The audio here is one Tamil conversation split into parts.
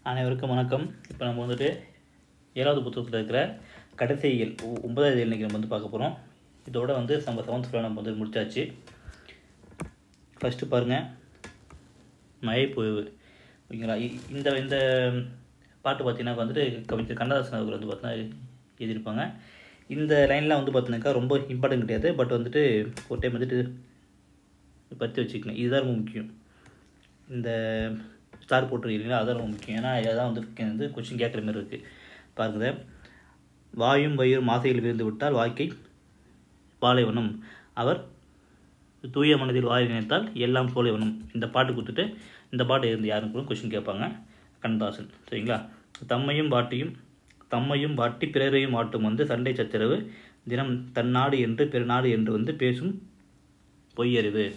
அனைவருக்கும் வணக்கம். இப்போ நம்ம வந்துட்டு 7வது புத்தகத்தில் இருக்கிற கடைசி இயல் 9வது இயல் நம்ம வந்து பார்க்க போகிறோம். இதோட வந்து நம்ம 7th ஃபுல்லாக நம்ம வந்து முடிச்சாச்சு. ஃபஸ்ட்டு பாருங்கள், மழை பொழிவு. ஓகேங்களா? இந்த இந்த பாட்டு பார்த்தீங்கன்னா வந்துட்டு கவிஞர் கண்ணதாசன் அவர்கள் வந்து பார்த்தீங்கன்னா எழுதியிருப்பாங்க. இந்த லைன்லாம் வந்து பார்த்தீங்கன்னாக்கா ரொம்ப இம்பார்ட்டன்ட் கிடையாது. பட் வந்துட்டு ஒரு டைம் வந்துட்டு பற்றி வச்சுக்கணும். இதுதான் ரொம்ப முக்கியம். இந்த ஸ்டார் போட்டிருக்கீங்களா, அதான் ரொம்ப முக்கியம். ஏன்னா அதான் வந்து கொஸ்டின் கேட்குற மாதிரி இருக்குது. பாருங்க, வாயும் வயிறும் ஆசையில் விழுந்து விட்டால் வாழ்க்கை பாலைவனம், அவர் தூய மனதில் வாய் நினைத்தால் எல்லாம் சோலைவனம். இந்த பாட்டு கொடுத்துட்டு இந்த பாட்டு இருந்து யாரும் கூட கொஸ்டின் கேட்பாங்க. கண்ணதாசன். சரிங்களா? தம்மையும் வாட்டி பிறரையும் வாட்டும் வந்து சண்டை சச்சரவு தினம் தன்னாடு என்று பிறநாடு என்று வந்து பேசும் பொய்யறிவு.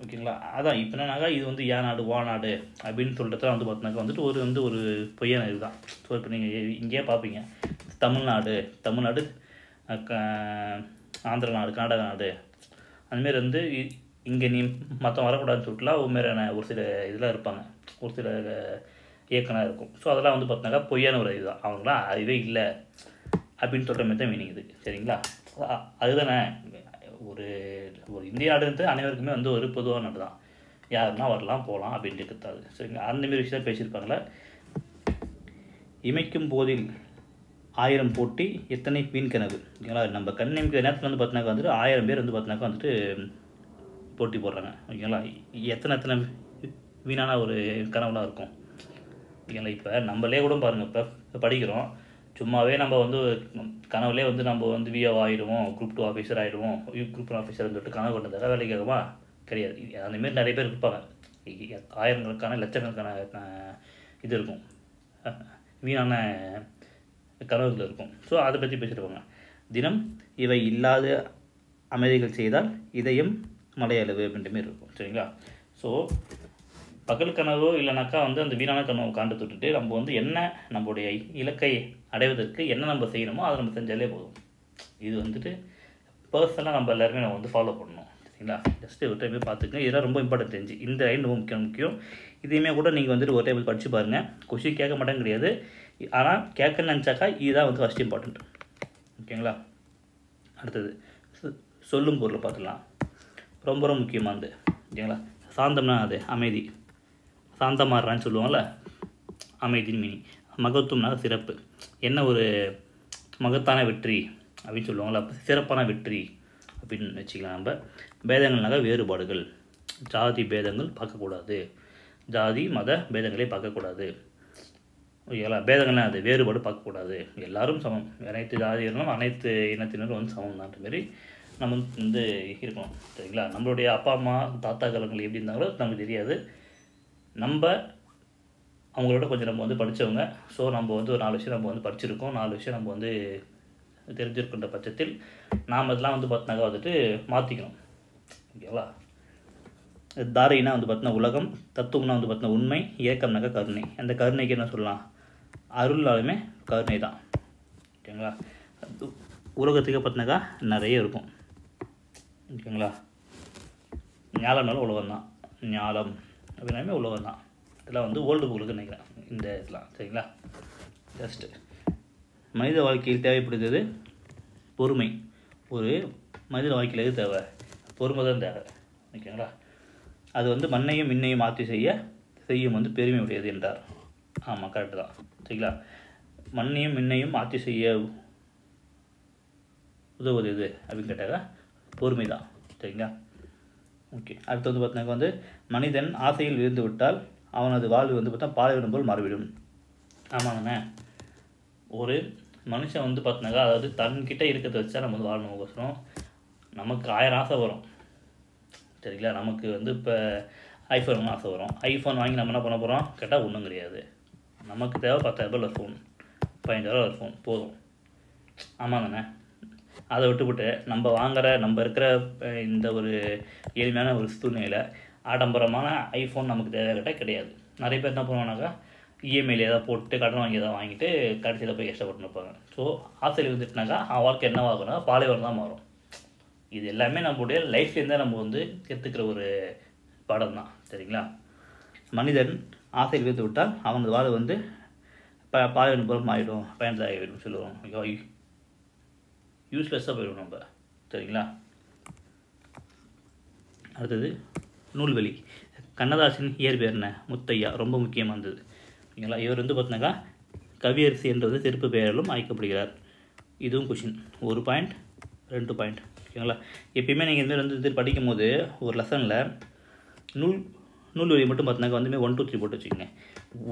ஓகேங்களா? அதான் இப்போ என்னன்னாக்கா இது வந்து ஏன் நாடு வா நாடு அப்படின்னு சொல்கிறதுலாம் வந்து பார்த்தினாக்கா வந்துட்டு ஒரு பொய்யான இதுதான். ஸோ இப்போ நீங்கள் இங்கேயே பார்ப்பீங்க, தமிழ்நாடு ஆந்திர நாடு, கர்நாடகா நாடு, அதுமாரி வந்து இங்கே நீ மற்ற வரக்கூடாதுன்னு சொல்லிட்டுலாம் ஒரு சில இதெல்லாம் இருப்பாங்க, ஒரு சில இயக்கனாக இருக்கும். ஸோ அதெல்லாம் வந்து பார்த்தினாக்கா பொய்யான ஒரு இதுதான். அவங்களாம் அதுவே இல்லை அப்படின்னு சொல்கிற மாதிரி தான் மீனிங் இது. சரிங்களா? அதுதானே ஒரு இந்திய நாடுன்றது அனைவருக்குமே வந்து ஒரு பொதுவான நாடு தான். யாருன்னா வரலாம் போகலாம் அப்படின்ட்டு இருக்கிறது. சரிங்களா? அந்தமாரி விஷயம் பேசியிருப்பாங்களே. இமைக்கும் போதில் 1000 போட்டி எத்தனை வீண் கனவு. ஓகேங்களா? நம்ம கண்ணிமைக்கிற நேரத்தில் வந்து பார்த்தினாக்கா வந்துட்டு 1000 பேர் வந்து பார்த்தினாக்கா வந்துட்டு போட்டி போடுறாங்க. ஓகேங்களா? எத்தனை வீணான ஒரு கனவுலாம் இருக்கும். ஓகேங்களா? இப்போ நம்மளே கூட பாருங்கள், இப்போ படிக்கிறோம், சும்மாவே நம்ம வந்து கனவுலே வந்து நம்ம வந்து விஓ ஆகிடுவோம், குரூப் 2 ஆஃபீஸர் ஆகிடுவோம், குரூப் 1 ஆஃபீஸர் சொல்லிட்டு கனவு கொண்டதாக வேலைக்கு ஆகுமா? கிடையாது. அந்தமாரி நிறைய பேர் இருப்பாங்க. ஆயிரக்கணக்கான லட்சக்கணக்கான இது இருக்கும், வீணான கனவுகள் இருக்கும். ஸோ அதை பற்றி பேசிடுவாங்க. தினம் இவை இல்லாத அமைதிகள் செய்தால் இதயம் மலையளவு அப்படின்ற மாரி இருக்கும். சரிங்களா? ஸோ பகல் கனவோ இல்லைனாக்கா வந்து அந்த வீணான கனவை காண்டு தொட்டுட்டு நம்ம வந்து என்ன நம்மளுடைய இலக்கை அடைவதற்கு என்ன நம்ம செய்யணுமோ அதை நம்ம செஞ்சாலே போதும். இது வந்துட்டு பர்சனலாக நம்ம எல்லாருமே நம்ம வந்து ஃபாலோ பண்ணணும். சரிங்களா? ஜஸ்ட்டு ஒரு டைமே பார்த்துக்கங்க. இதெல்லாம் ரொம்ப இம்பார்ட்டன்ட் தெரிஞ்சு. இந்த லைன் ரொம்ப முக்கியம். இதையுமே கூட நீங்கள் வந்துட்டு ஒரு டைம் படித்து பாருங்கள். கொஸ்டின் கேட்க மாட்டேன்னு கிடையாது, ஆனால் கேட்கணும்னு நினச்சாக்கா இதுதான் வந்து ஃபஸ்ட் இம்பார்ட்டன்ட். ஓகேங்களா? அடுத்தது சொல்லும் பொருளை பார்த்துக்கலாம். ரொம்ப ரொம்ப முக்கியமானது. ஓகேங்களா? சாந்தம்னா அது அமைதி, சாந்தமாகறான்னு சொல்லுவாங்கள்ல, அமைதின்னு மீனிங். மகத்துவம்னா சிறப்பு, என்ன ஒரு மகத்தான வெற்றி அப்படின்னு சொல்லுவாங்கள்ல, சிறப்பான வெற்றி அப்படின்னு வச்சுக்கலாம். நம்ம பேதங்கள்னாக்கா வேறுபாடுகள், ஜாதி பேதங்கள் பார்க்கக்கூடாது, ஜாதி மத பேதங்களே பார்க்கக்கூடாது. ஓகேங்களா? பேதங்கள்லாம் அது வேறுபாடு பார்க்கக்கூடாது, எல்லோரும் சமம், அனைத்து ஜாதியினரும் அனைத்து இனத்தினரும் வந்து சமம் தான்ற மாரி நம்ம வந்து இருக்கணும். சரிங்களா? நம்மளுடைய அப்பா அம்மா தாத்தா காலங்கள் எப்படி இருந்தாங்களோ நமக்கு தெரியாது. நம்ம அவங்களோட கொஞ்சம் நம்ம வந்து படித்தவங்க. ஸோ நம்ம வந்து ஒரு 4 விஷயம் நம்ம வந்து படிச்சிருக்கோம், 4 விஷயம் நம்ம வந்து தெரிஞ்சிருக்கின்ற பட்சத்தில் நாம் இதெல்லாம் வந்து பார்த்தினாக்கா வந்துட்டு மாற்றிக்கணும். ஓகேவா? தாரைனா வந்து பார்த்தினா உலகம், தத்துவம்னா வந்து பார்த்தினா உண்மை, இயக்கம்னாக்கா கருணை. அந்த கருணைக்கு என்ன சொல்லலாம்? அருளாலுமே கருணை தான். ஓகேங்களா? உலகத்துக்கு பார்த்தினாக்கா நிறைய இருக்கும். ஓகேங்களா? ஞாலம்னாலும் உலகம் தான், ஞாலம் அப்படின்னாலுமே உலகம் தான். இதெல்லாம் வந்து ஓல்டு புக்குன்னு நினைக்கிறேன் இந்த இதெல்லாம். சரிங்களா? ஜஸ்ட்டு மனித வாழ்க்கையில் தேவைப்படுகிறது பொறுமை. ஒரு மனித வாழ்க்கையில் எது தேவை? பொறுமை தான் தேவை. ஓகேங்களா? அது வந்து மண்ணையும் மின்னையும் மாற்றி செய்யும் வந்து பெருமை உடையது என்றார். ஆமாம், கரெக்டு தான். சரிங்களா? மண்ணையும் மின்னையும் மாற்றி செய்ய உதவுவது எது அப்படின்னு கேட்டாக்கா பொறுமை தான். சரிங்களா? ஓகே. அடுத்து வந்து பார்த்தினாக்கா வந்து மனிதன் ஆசையில் விழுந்து விட்டால் அவனது வாழ்வு வந்து பார்த்தா பாலைவனம் போல் மாறிவிடும். ஆமாங்கண்ணே, ஒரு மனுஷன் வந்து பார்த்தினாக்கா, அதாவது தன்கிட்ட இருக்கிறத வச்சா நம்ம வந்து வாழணும்கோசரம் நமக்கு 1000 ஆசை வரும். சரிங்களா? நமக்கு வந்து இப்போ ஐஃபோன் ஆசை வரும். ஐஃபோன் வாங்கி நம்ம என்ன பண்ண போகிறோம் கேட்டால் ஒன்றும் கிடையாது. நமக்கு தேவை 10,000 ஃபோன், 15,000 ஃபோன் போதும். ஆமாங்கண்ணே, அதை விட்டுவிட்டு நம்ம இருக்கிற இந்த ஒரு எளிமையான ஒரு சூழ்நிலையில் ஆடம்பரமான ஐஃபோன் நமக்கு தேவை கேட்டால் கிடையாது. நிறைய பேர் என்ன பண்ணுவாங்கனாக்கா இஎம்ஐயில் ஏதாவது போட்டு கடன் வாங்கி எதாவது வாங்கிட்டு கடைசியில் போய் கஷ்டப்பட்டு இருப்பாங்க. ஸோ ஆசையில் வந்துட்டுனாக்கா வாழ்க்கை என்னவாகும்னா பாலைவனம் தான் மாறும். இது எல்லாமே நம்மளுடைய லைஃப்லேருந்தே நம்ம வந்து கற்றுக்கிற ஒரு பாடம் தான். சரிங்களா? மனிதன் ஆசையில் விழுந்து விட்டால் அவனது வாழ்வு வந்து பாலைவனம் போல மாறிடும், பயன்தாகிடும் சொல்லுவோம். யூஸ்லெஸ்ஸாக போயிடும் நம்ம. சரிங்களா? அடுத்தது நூல்வெளி. கண்ணதாசன் இயற்பெயர் என்ன? முத்தையா. ரொம்ப முக்கியமானது. ஓகேங்களா? இவர் வந்து பார்த்தீங்கன்னாக்கா கவியரசு என்ற வந்து சிறப்பு பெயரிலும் அழைக்கப்படுகிறார். இதுவும் கொஷின். 1 point 2 point. ஓகேங்களா? எப்பயுமே நீங்கள் இதுமாதிரி வந்து இது படிக்கும் போது ஒரு லெசனில் நூல்வெளி மட்டும் பார்த்தினாக்கா வந்து 1 2 3 போட்டு வச்சுக்கோங்க.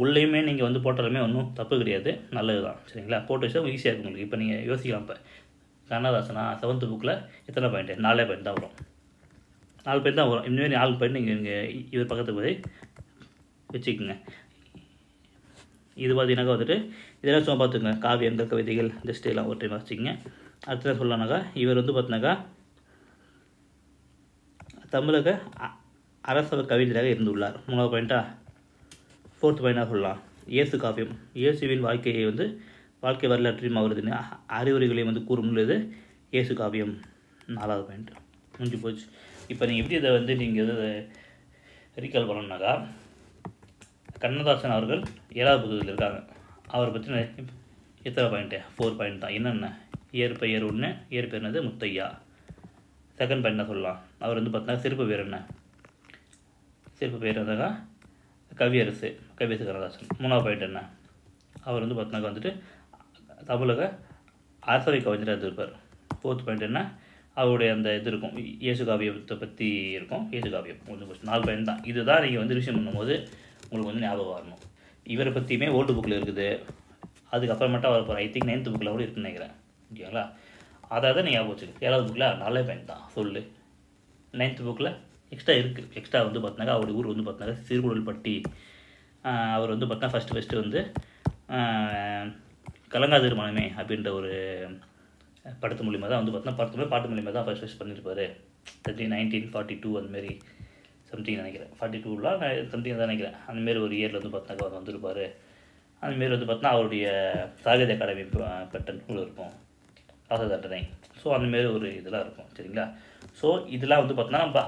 உள்ளேயுமே நீங்கள் வந்து போட்டாலுமே ஒன்றும் தப்பு கிடையாது, நல்லது தான். சரிங்களா? போட்டு வச்சா ஈஸியாக இருக்கும் உங்களுக்கு. இப்போ நீங்கள் யோசிக்கலாம், இப்போ கண்ணதாசனா 7th புக்கில் எத்தனை பாயிண்ட்டு? 4 பாயிண்ட் தான் வரும். 4 பாயிண்ட் தான் வரும். இந்தமாரி 4 பாயிண்ட் நீங்கள் இங்கே இவர் பக்கத்துக்கு போய் வச்சுக்கோங்க. இது பார்த்தீங்கன்னாக்கா வந்துட்டு இதெல்லாம் சும்மா பார்த்துக்கோங்க. காவியங்கள், கவிதைகள், ஜஸ்ட் எல்லாம் ஒரு டைம் வச்சுக்கோங்க. அடுத்தது சொல்லலாம்னாக்கா இவர் வந்து பார்த்தினாக்கா தமிழக அரசவை கவிஞராக இருந்துள்ளார். 3வது பாயிண்ட்டா. 4th பாயிண்டாக சொல்லலாம் இயேசு காவியம். இயேசுவின் வாழ்க்கையை வந்து வாழ்க்கை வரலாற்றையும் அவரது அறிவுரைகளையும் வந்து கூறும் பொழுது இயேசு காவியம். 4வது பாயிண்ட் முடிஞ்சு போச்சு. இப்போ நீங்கள் எப்படி இதை வந்து நீங்கள் இதை ரீகால் பண்ணணுன்னாக்கா கண்ணதாசன் அவர்கள் 7வது புத்தகத்தில் இருக்காங்க. அவரை பற்றி எத்தனை பாயிண்ட்டு? 4 பாயிண்ட் தான். என்னென்ன? இயற்பெயர் 1, இயற்பெயர் என்னது? முத்தையா. 2nd பாயிண்ட் தான் சொல்லலாம். அவர் வந்து பார்த்தீங்கன்னா சிறப்பு பேர் என்ன? சிறப்பு பேர் இருந்தாக்கா கவியரசு கண்ணதாசன். 3வது பாயிண்ட் என்ன? அவர் வந்து பார்த்தீங்கன்னா வந்துட்டு தமிழக அரசவை கவிஞராக இருந்திருப்பார். 4th பாயிண்ட் என்ன? அவருடைய அந்த இது இருக்கும், இயேசு காவியத்தை பற்றி இருக்கும். இயேசு காவியம் கொஞ்சம் 4 பாயிண்ட் தான். இதுதான் நீங்கள் வந்து ரிவிஷன் பண்ணும்போது உங்களுக்கு வந்து ஞாபகம் வரணும். இவரை பற்றியுமே ஓல்டு புக்கில் இருக்குது. அதுக்கப்புறமேட்டா அவர் ஐ திங்க் 9th புக்கில் கூட இருக்குன்னு நினைக்கிறேன். ஓகேங்களா? அதை நீங்கள் ஞாபகம் வச்சுக்கோங்க. 7வது புக்கில் 4 பாயிண்ட் தான் சொல்லு. 9th புக்கில் எக்ஸ்ட்ரா இருக்குது. எக்ஸ்ட்ரா வந்து பார்த்தினாக்கா அவருடைய ஊர் வந்து பார்த்தினாக்கா சிறுகுடல்பட்டி. அவர் வந்து பார்த்தா ஃபஸ்ட்டு வந்து கலங்காதிரு மனமே அப்படின்ற ஒரு படத்து மூலிமா தான் வந்து பார்த்தீங்கன்னா பாட்டு மூலிமா தான் ஃபஸ்ட் பண்ணியிருப்பார். 1942 அந்தமாரி சம்திங் நினைக்கிறேன். 42லாம் சம்திங் தான் நினைக்கிறேன். அந்தமாரி ஒரு இயரில் வந்து பார்த்தினாக்கா அவர் வந்திருப்பார். அந்தமாரி வந்து பார்த்தீங்கன்னா அவருடைய சாகித்ய அகாடமி பெற்ற நூல் இருக்கும், ராச தண்டனை. ஸோ அந்தமாரி ஒரு இதெல்லாம் இருக்கும். சரிங்களா? ஸோ இதெல்லாம் வந்து பார்த்தீங்கன்னா நம்ம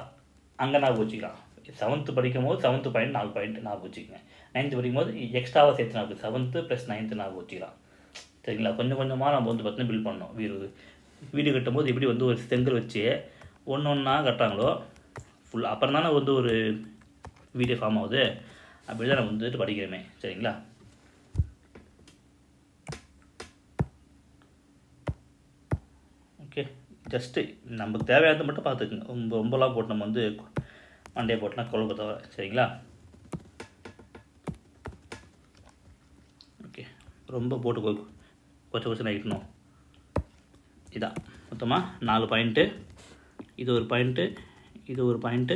அங்கே ஞாபகம் வச்சுக்கலாம். 7th படிக்கும் போது 7th பாயிண்ட் 4 பாயிண்ட் ஞாபகம் வச்சுக்கோங்க. 9th படிக்கும் போது எக்ஸ்ட்ராவாக சேர்த்து ஞாபகம் 7th + 9th ஞாபகம் வச்சுக்கலாம். சரிங்களா? கொஞ்சம் கொஞ்சமாக நம்ம வந்து பார்த்தீங்கன்னா பில்ட் பண்ணோம். வீடு கட்டும்போது எப்படி வந்து ஒரு செங்கல் வச்சு ஒன்று ஒன்றா கட்டுறாங்களோ ஃபுல், அப்புறம் தானே வந்து ஒரு வீடியோ ஃபார்ம் ஆகுது. அப்படி தான் நம்ம வந்துட்டு படிக்கிறோமே. சரிங்களா? ஓகே, ஜஸ்ட்டு நமக்கு தேவையானது மட்டும் பார்த்துக்குங்க. ரொம்பலாம் போட்டு நம்ம வந்து மண்டையை போட்டுனா குழப்ப தவிர. சரிங்களா? ஓகே, ரொம்ப போட்டு கொஞ்சம் ஆகிட்டணும். இதான் மொத்தமாக 4 பாயிண்ட்டு. இது ஒரு பாயிண்ட்டு, இது ஒரு பாயிண்ட்டு,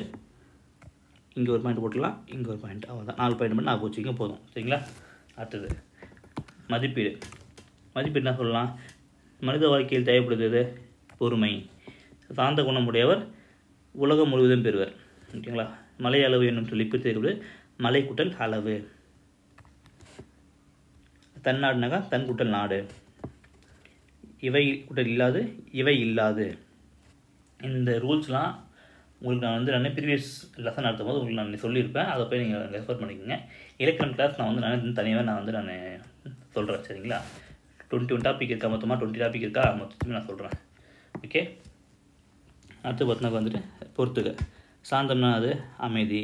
இங்கே ஒரு பாயிண்ட் போட்டுடலாம், இங்கே ஒரு பாயிண்ட். அவ்வளோதான். 4 பாயிண்ட் மட்டும் நான் வச்சுக்கிங்க போதும். சரிங்களா? அடுத்தது மதிப்பீடு. மதிப்பீடு என்ன சொல்லலாம்? மனித வாழ்க்கையில் தேவைப்படுகிறது பொறுமை. சார்ந்த குணமுடையவர் உலகம் முழுவதும் பெறுவர். ஓகேங்களா? மலை அளவு என்னும் சொல்லி பிரித்து மலை கூட்டல் அளவு. தன்னாடுனாக்கா தன் கூட்டல் நாடு. இவை கூட்டல் இல்லாது, இவை இல்லாது. இந்த ரூல்ஸ்லாம் உங்களுக்கு நான் வந்து ப்ரீவியஸ் லெசன் நடத்தும் போது உங்களுக்கு நான் சொல்லியிருப்பேன். அதை போய் நீங்கள் ரெஃபர் பண்ணிக்கோங்க. இலக்கணம் கிளாஸ் நான் வந்து தனியாக நான் சொல்கிறேன். சரிங்களா? 21 டாபிக் இருக்கா? மொத்தமாக 20 டாபிக் இருக்கா? மொத்தத்துமே நான் சொல்கிறேன். ஓகே, அடுத்து பார்த்தீங்கன்னா வந்துட்டு பொறுத்துக. சாந்தம்னா அது அமைதி,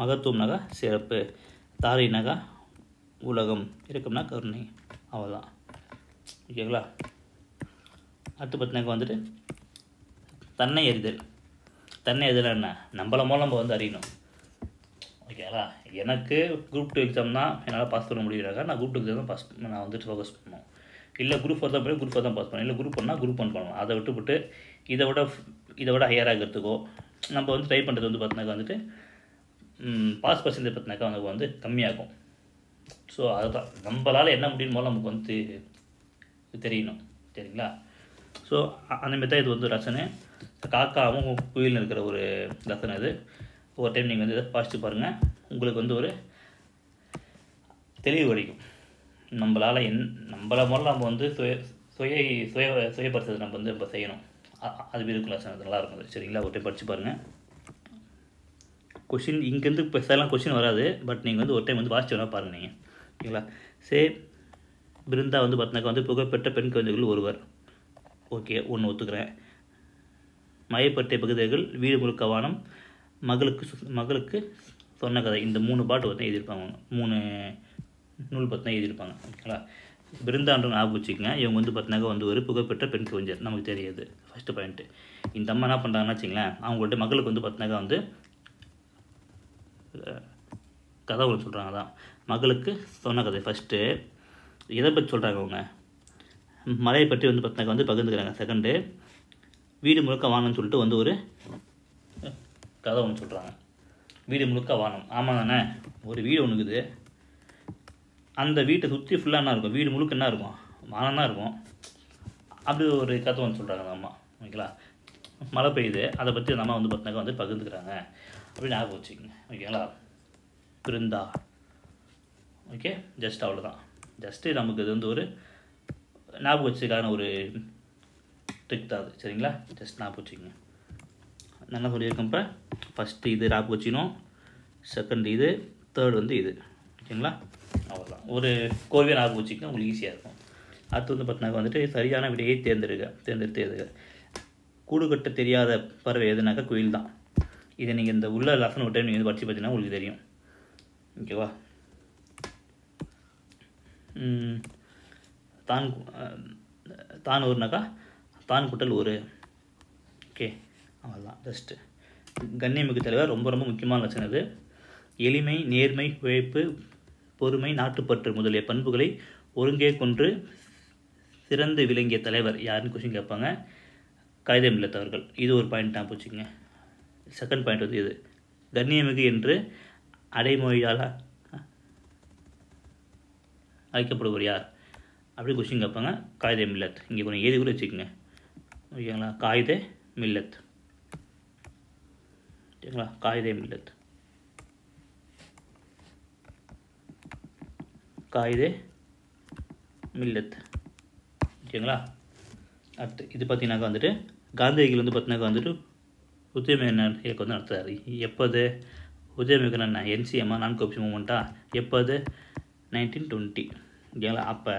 மகத்துவம்னாக்கா சிறப்பு, தாரைனாக்கா உலகம், இருக்கும்னா கருணை. அவ்வளோதான். ஓகேங்களா? அடுத்து பார்த்தீங்கன்னா வந்துட்டு தன்னை அறிதல். தன்னை அறிதல் என்ன? நம்மள மூலம் நம்ம வந்து அறியணும். ஓகேங்களா? எனக்கு குரூப் 2 எக்ஸாம் தான் என்னால் பாஸ் பண்ண முடியறாங்க. நான் குரூப் 2 எக்ஸாம் தான் நான் வந்துட்டு ஃபோக்கஸ் பண்ணணும். இல்லை குரூப் 4 தான் போய் குரூப் 4 தான் பாஸ் பண்ணணும். இல்லை குரூப் 1 குரூப் 1 பண்ணணும். அதை விட்டுவிட்டு இதை விட ஹையர் ஆகிறதுக்கோ நம்ம வந்து ட்ரை பண்ணுறது வந்து பார்த்தினாக்கா வந்துட்டு பாஸ் பர்சன்டேஜ் பார்த்தினாக்கா நமக்கு வந்து கம்மியாகும். ஸோ அதுதான் நம்மளால் என்ன முடியும் போல நமக்கு வந்து தெரியணும். சரிங்களா? ஸோ அந்தமாரி தான் இது வந்து லெசனு. காக்காவும் குயிலும் இருக்கிற ஒரு லெசன் இது. ஒரு டைம் நீங்கள் வந்து இதை பாசிட்டு பாருங்கள். உங்களுக்கு வந்து ஒரு தெளிவு கிடைக்கும். நம்மளால் நம்மள முதல்ல நம்ம வந்து சுயப்படுத்துறது நம்ம செய்யணும். அது இருக்கும் லெசன், அது நல்லா இருக்கும். சரிங்களா? ஒரு டைம் படித்து பாருங்கள். கொஷின் இங்கேருந்து இப்போ சிலலாம் கொஷின் வராது, பட் நீங்கள் வந்து ஒரு டைம் வந்து வாசிச்சு வேணால் பாருங்கள் நீங்கள், ஓகேங்களா. சே பிருந்தா வந்து பார்த்தினாக்கா வந்து புகழ்பெற்ற பெண் கவிஞர்கள் ஒருவர், ஓகே, ஒன்று ஒத்துக்கிறேன். மயப்பட்டை பகுதிகள், வீடு முழுக்க வானம், மகளுக்கு சொன்ன கதை, இந்த 3 பாட்டு வந்து எழுதியிருப்பாங்க, 3 நூல் பற்றினா எழுதியிருப்பாங்க, ஓகேங்களா. பிருந்தான்ற ஞாபகம் வச்சுக்கோங்க. இவங்க வந்து பார்த்தினாக்கா வந்து ஒரு புகழ்பெற்ற பெண் கவிஞர், நமக்கு தெரியாது. First point. இந்த அம்மா என்ன பண்ணுறாங்கன்னு வச்சிங்களேன், அவங்கள்ட்ட மகளுக்கு வந்து பார்த்தினாக்கா வந்து கதை ஒன்று சொல்கிறாங்க தான், மகளுக்கு சொன்ன கதை. ஃபஸ்ட்டு எதை பற்றி சொல்கிறாங்க அவங்க, மலையை பற்றி வந்து பார்த்தினாக்கா வந்து பகிர்ந்துக்கிறாங்க. செகண்டு வீடு முழுக்க வானம்னு சொல்லிட்டு வந்து ஒரு கதை ஒன்று சொல்கிறாங்க. வீடு முழுக்க வானம், ஆமாம் தானே, ஒரு வீடு ஒன்று இருக்குது, அந்த வீட்டை சுற்றி ஃபுல்லாக என்ன இருக்கும், வீடு முழுக்க என்ன இருக்கும், வானம் தான் இருக்கும். அப்படி ஒரு கதை ஒன்று சொல்கிறாங்க அந்த அம்மா, ஓகேங்களா. மழை பெய்யுது, அதை பற்றி அந்த அம்மா வந்து பார்த்தினாக்கா வந்து பகிர்ந்துக்கிறாங்க அப்படின்னு ஞாபகம் வச்சுக்கோங்க, ஓகேங்களா. பிருந்தா, ஓகே, ஜஸ்ட் அவ்வளோதான். ஜஸ்ட்டு நமக்கு இது வந்து ஒரு ஞாபகம் வச்சுக்கான ஒரு ட்ரிக் தான் அது, சரிங்களா. ஜஸ்ட் ஞாபகம் வச்சுக்கோங்க. நல்லா சொல்லியிருக்கேன். இப்போ ஃபஸ்ட்டு இது ஞாபகம் வச்சுக்கணும், செகண்ட் இது, தேர்ட் வந்து இது, ஓகேங்களா. அவ்வளோதான். ஒரு கோர்வையாக ஞாபகம் வச்சுக்கணும், உங்களுக்கு ஈஸியாக இருக்கும். அடுத்து வந்து பார்த்தினாக்கா வந்துட்டு சரியான விடையை தேர்ந்தெடுத்து எழுதுக. கூடு கட்ட தெரியாத பறவை எதுனாக்கா குயில் தான். இதை நீங்கள் இந்த உள்ள லெசன் ஒரு டைம் நீங்கள் வந்து படித்து பார்த்தீங்கன்னா உங்களுக்கு தெரியும், ஓகேவா. தான் ஊர்னாக்கா தான் குட்டல் ஊர், ஓகே, அவ்வளோதான். ஜஸ்ட்டு கண்ணியமிகு தலைவர் ரொம்ப ரொம்ப முக்கியமான லட்சணம் இது. எளிமை, நேர்மை, உழைப்பு, பொறுமை, நாட்டுப்பற்று முதலிய பண்புகளை ஒருங்கே கொன்று சிறந்து விளங்கிய தலைவர் யாருன்னு கொஸ்டின் கேட்பாங்க. காயிதே மில்லத் அவர்கள். இது ஒரு பாயிண்ட் தான் போச்சுங்க. செகண்ட் பாயிண்ட் வந்து இது, கண்ணியமிகு என்று அடைமொழியால் அழைக்கப்படுவர் யார் அப்படி கொஸ்டின் கேட்பாங்க. காயிதே மில்லத். இங்கே கொஞ்சம் ஏதி கூட வச்சுக்கோங்க, ஓகேங்களா. காயிதே மில்லத், ஓகேங்களா. காயிதே மில்லத், காயிதே மில்லத், ஓகேங்களா. அடுத்து இது பார்த்தீங்கன்னாக்கா வந்துட்டு காந்தியடிகள் வந்து பார்த்தீங்கன்னாக்கா வந்துட்டு உதயமேகன் இயக்கம் வந்து நடத்துறாரு. எப்போது உதயமேகன் என்ன என்சிஎம்மா, நான் கோஆப்ரேஷன் மூமெண்ட்டா, எப்போது 1920, ஓகேங்களா. அப்போ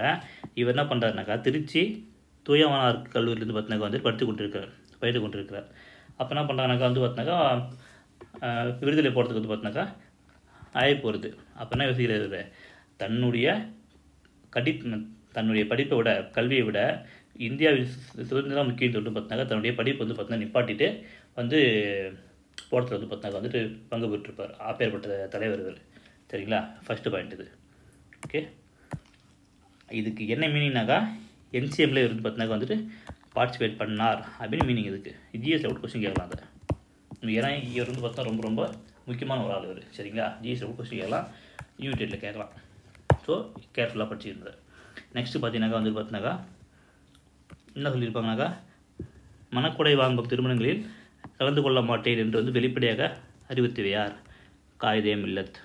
இவர் என்ன பண்ணுறாருனாக்கா திருச்சி தூயவானார் கல்லூரியிலேருந்து பார்த்தீங்கன்னா வந்து பயிட்டு கொண்டிருக்கிறார். அப்போ என்ன பண்ணுறாங்கனாக்கா வந்து பார்த்தினாக்கா விடுதலை போகிறதுக்கு வந்து பார்த்தினாக்கா ஆகி போகிறது. அப்போ என்ன யோசிக்கிறாரு, தன்னுடைய படிப்பை விட, கல்வியை விட இந்தியாவில் சுதந்திரம் முக்கியம் சொல்லிட்டு பார்த்தினாக்கா தன்னுடைய படிப்பு வந்து பார்த்தினா நிப்பாட்டிட்டு வந்து போகிறதுல வந்து பார்த்தினாக்கா வந்துட்டு பங்கு பெற்றிருப்பார். அப்பேற்பட்ட தலைவர்கள், சரிங்களா. ஃபஸ்ட்டு பாயிண்ட் இது, ஓகே. இதுக்கு என்ன மீனிங்னாக்கா என்சிஎம்ல இருந்து பார்த்தினாக்கா வந்துட்டு பார்ட்டிசிபேட் பண்ணார் அப்படின்னு மீனிங். இதுக்கு ஜிஎஸ்ல கூட கொஸ்டின் கேட்கலாம் அதை, ஏன்னா இவர் வந்து பார்த்தா ரொம்ப ரொம்ப முக்கியமான ஒரு ஆள் இவர், சரிங்களா. ஜிஎஸ்ல கூட கொஸ்டின் கேட்கலாம், யூனிட்டெட்டில் கேட்கலாம். ஸோ கேர்ஃபுல்லாக படிச்சுருந்தார். நெக்ஸ்ட்டு பார்த்தீங்கன்னாக்கா வந்து பார்த்தினாக்கா என்ன சொல்லியிருப்பாங்கனாக்கா, மனக்கொடை வாங்கும் திருமணங்களில் கலந்து கொள்ள மாட்டேன் என்று வந்து வெளிப்படையாக அறிவித்தவை யார்? காயிதே மில்லத்,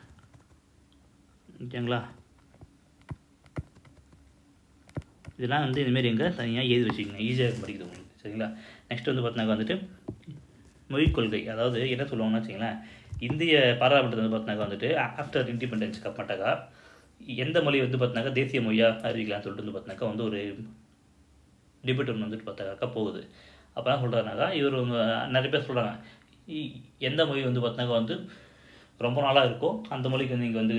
ஓகேங்களா. இதெல்லாம் வந்து இதுமாரி எங்கே தனியாக எழுதி வச்சுக்கோங்க, ஈஸியாக படிக்குது உங்களுக்கு, சரிங்களா. நெக்ஸ்ட் வந்து பார்த்தினாக்கா வந்துட்டு மொழிக் கொள்கை, அதாவது என்ன சொல்லுவாங்கன்னா வச்சுங்களேன், இந்திய பாராளுமன்றத்தில் வந்து பார்த்தினாக்கா வந்துட்டு ஆஃப்டர் இண்டிபெண்டன்ஸ்க்கு அப்புறமாட்டாக்கா எந்த மொழி வந்து பார்த்தினாக்கா தேசிய மொழியாக அறிவிக்கலாம்னு சொல்லிட்டு வந்து பார்த்தினாக்கா வந்து ஒரு டிபேட் ஒன்று வந்துட்டு பார்த்தாக்கா போகுது. அப்போ என்ன சொல்கிறாருனாக்கா, இவர் நிறைய பேர் சொல்கிறாங்க எந்த மொழி வந்து பார்த்தினாக்கா வந்து ரொம்ப நாளாக இருக்கும் அந்த மொழிக்கு நீங்கள் வந்து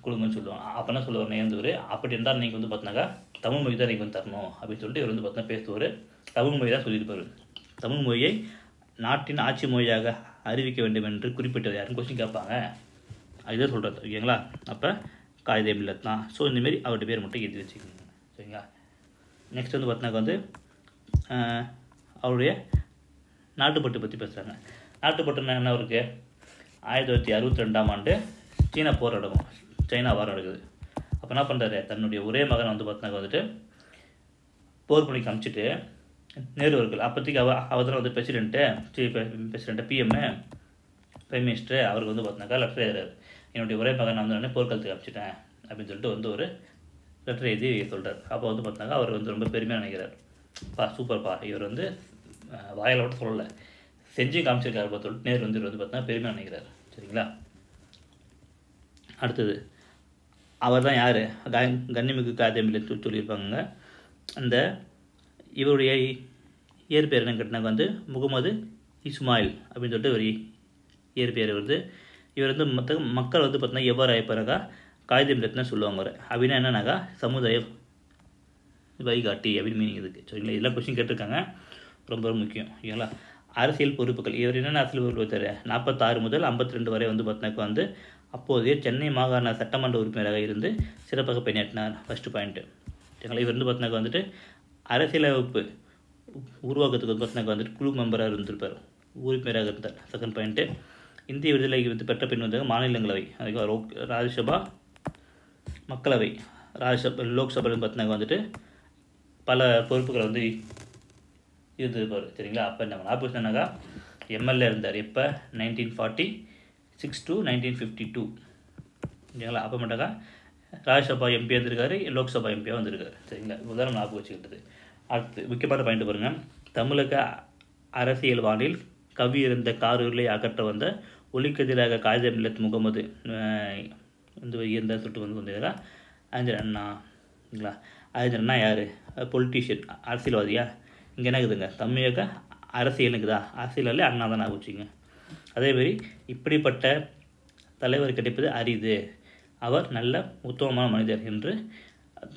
கொடுங்கன்னு சொல்லுவாங்க. அப்போ என்ன சொல்லுவார் நேர்ந்தவர், அப்படி இருந்தால் நீங்கள் வந்து பார்த்தினாக்கா தமிழ் மொழி தான் நீங்கள் வந்து தரணும் அப்படின்னு சொல்லிட்டு இவர் வந்து பார்த்தீங்கன்னா பேசுவார். தமிழ் மொழி தான் சொல்லியிருப்பார். தமிழ் மொழியை நாட்டின் ஆட்சி மொழியாக அறிவிக்க வேண்டும் என்று குறிப்பிட்டது யாருன்னு கொஸ்டின் கேட்பாங்க. அதுதான் சொல்கிறது, ஓகேங்களா. அப்போ காயிதே மில்லத் தான். ஸோ இந்தமாரி அவருடைய பேர் மட்டும் எழுதி வச்சுக்கோங்க, சரிங்களா. நெக்ஸ்ட் வந்து பார்த்தினாக்கா வந்து அவருடைய நாட்டுப்பட்டு பற்றி பேசுகிறாங்க. நாட்டுப்பட்டுன்னா என்ன இருக்குது, 1962ஆம் ஆண்டு சீனா போர் நடக்கும், சைனா வாரம் நடக்குது. அப்போ என்ன பண்ணுறாரு, தன்னுடைய ஒரே மகனை வந்து பார்த்தினாக்கா வந்துட்டு போர் பணிக்கு அனுப்பிச்சிட்டு நேரு அவர்கள் அப்போதைக்கு அவர் தான் வந்து பிரசிடெண்ட்டு பிஎம்மு பிரைம் மினிஸ்டர் அவருக்கு வந்து பார்த்தினாக்கா லெட்டர் எழுதுறாரு, என்னுடைய ஒரே மகன் வந்து போர்க்காலத்துக்கு அனுப்பிச்சிட்டேன் அப்படின்னு சொல்லிட்டு வந்து ஒரு லெட்டர் எழுதி சொல்கிறார். அப்போ வந்து பார்த்தினாக்கா அவர் வந்து ரொம்ப பெருமையாக நினைக்கிறார். சூப்பர்ப்பா, இவர் வந்து வாயில் மட்டும் சொல்லலை, செஞ்சு காமிச்சிருக்காரு சொல்லிட்டு நேரு வந்து பார்த்தீங்கன்னா பெருமையாக நினைக்கிறார், சரிங்களா. அடுத்தது அவர் தான் யார், கண்ணிமிகு காதேமில் சொல்லியிருப்பாங்க. அந்த இவருடைய இயற்பெயர் என்னன்னு கேட்டாங்க வந்து முகமது இஸ்மாயில் அப்படின்னு சொல்லிட்டு ஒரு இயற்பெயர் வருது. இவர் வந்து மக்கள் வந்து பார்த்தீங்கன்னா எவ்வாறு அழைப்பாருக்கா காயிதே மில்லத்னு சொல்லுவாங்க. அவர் அப்படின்னா என்னன்னாக்கா சமுதாய வழிகாட்டி அப்படின்னு மீனிங் இருக்குது. சரிங்களா. இதெல்லாம் கொஸ்டின் கேட்டிருக்காங்க, ரொம்ப ரொம்ப முக்கியம். ஓகேங்களா. அரசியல் பொறுப்புகள், இவர் என்னென்ன அரசியல் பொறுப்பு வைத்தார், 46 முதல் 52 வரை வந்து பார்த்தினாக்கா வந்து அப்போதைய சென்னை மாகாண சட்டமன்ற உறுப்பினராக இருந்து சிறப்பாக பணியாற்றினார். First point. சரிங்களா. இவர் வந்து பார்த்தினாக்கா வந்துட்டு அரசியலமைப்பு உருவாக்கத்துக்கு வந்து பார்த்தினாக்கா வந்துட்டு குழு மெம்பராக இருந்திருப்பார், உறுப்பினராக இருந்தார். செகண்ட் பாயிண்ட்டு, இந்திய விடுதலை வந்து பெற்ற பின் வந்து மாநிலங்களவை, அதுக்கு ராஜ்யசபா, மக்களவை, ராஜ்யசபா, லோக்சபாவில் பார்த்தினாக்கா வந்துட்டு பல பொறுப்புகளை வந்து இருந்திருப்பார். சரிங்களா. அப்போ நம்ம ஆப்போசிஷனாக்கா எம்எல்ஏ இருந்தார். எப்போ 1946 to 1952. சரிங்களா. அப்போ மட்டும்க்கா ராஜ்யசபா எம்பி வந்திருக்காரு, லோக்சபா எம்பியாக வந்திருக்காரு. சரிங்களா. உதாரணம் ஞாபகம் வச்சுக்கிட்டது. அடுத்து முக்கியமான பாயிண்ட் பாருங்கள். தமிழக அரசியல் வானில் கவி இருந்த காரூரிலே அகற்ற வந்த ஒலிக்கதிராக காயிதே மில்லத் முகமது வந்து இருந்தார் சொல்லிட்டு வந்து வந்தீங்களா அறிஞர் அண்ணா. சரிங்களா. அறிஞர் அண்ணா யார், பொலிட்டீஷியன், அரசியல்வாதியா. இங்கே என்ன இருக்குதுங்க, தமிழக அரசியல் இருக்குதா, அரசியலே அண்ணா தான் ஞாபகம் வச்சுங்க. அதேமாரி இப்படிப்பட்ட தலைவர் கிடைப்பது அரிது, அவர் நல்ல உத்தமமான மனிதர் என்று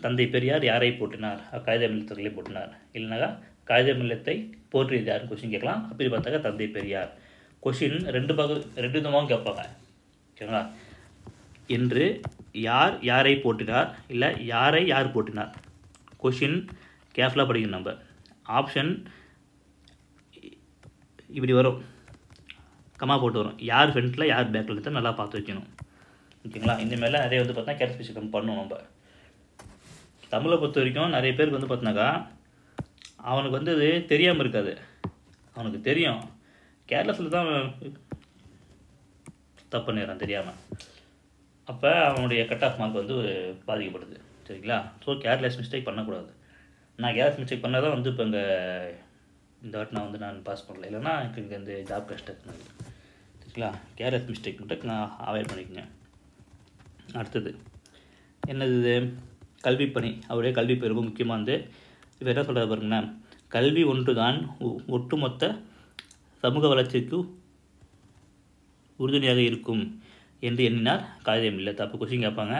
தந்தை பெரியார் யாரை போட்டினார், காயிதே மில்லத்தை போட்டினார். இல்லைனாக்கா காயிதே மில்லத்தை போற்றியது யாருன்னு கொஸ்டின் கேட்கலாம். அப்படி பார்த்தாக்கா தந்தை பெரியார். கொஸ்டின் ரெண்டு விதமாகவும் கேட்பாங்க. ஓகேங்களா. என்று யார் யாரை போட்டினார், இல்லை யாரை யார் போட்டினார். கொஷின் கேர்ஃபுல்லாக படிக்கணும். நம்ம ஆப்ஷன் இப்படி வரும், கமா போட்டு வரும், யார் ஃப்ரண்ட்டில் யார் பேக்கில் தான் நல்லா பார்த்து வைக்கணும். ஓகேங்களா. இந்தமாதிரிலாம் நிறைய வந்து பார்த்தா கேரக்டரிஸ்டிக் பண்ணணும். நம்ம தமிழை பொறுத்த வரைக்கும் நிறைய பேருக்கு வந்து பார்த்தினாக்கா அவனுக்கு வந்து அது தெரியாமல் இருக்காது, அவனுக்கு தெரியும், கேர்லெஸில் தான் தப்பு பண்ணிடுறான் தெரியாமல். அப்போ அவனுடைய கட் ஆஃப் மார்க் வந்து பாதிக்கப்படுது. சரிங்களா. ஸோ கேர்லெஸ் மிஸ்டேக் பண்ணக்கூடாது. நான் கேர்லெஸ் மிஸ்டேக் பண்ணால் தான் வந்து இப்போ இங்கே இந்த வாட்டி நான் வந்து நான் பாஸ் பண்ணல, இல்லைன்னா எனக்கு இங்கே இந்த ஜாப் கஷ்டம். சரிங்களா. கேர்லெஸ் மிஸ்டேக் மட்டும் நான் அவாய்ட் பண்ணிக்கோங்க. அடுத்தது என்னது, கல்விப்பணி. அவருடைய கல்விப்பணி ரொம்ப முக்கியமானது. இப்போ என்ன சொல்கிறது பாருங்கண்ணா, கல்வி ஒன்று தான் ஒட்டுமொத்த சமூக வளர்ச்சிக்கு உறுதுணையாக இருக்கும் என்று எண்ணினார் காயிதே மில்லத். அப்போ கொஸ்டின் கேட்பாங்க,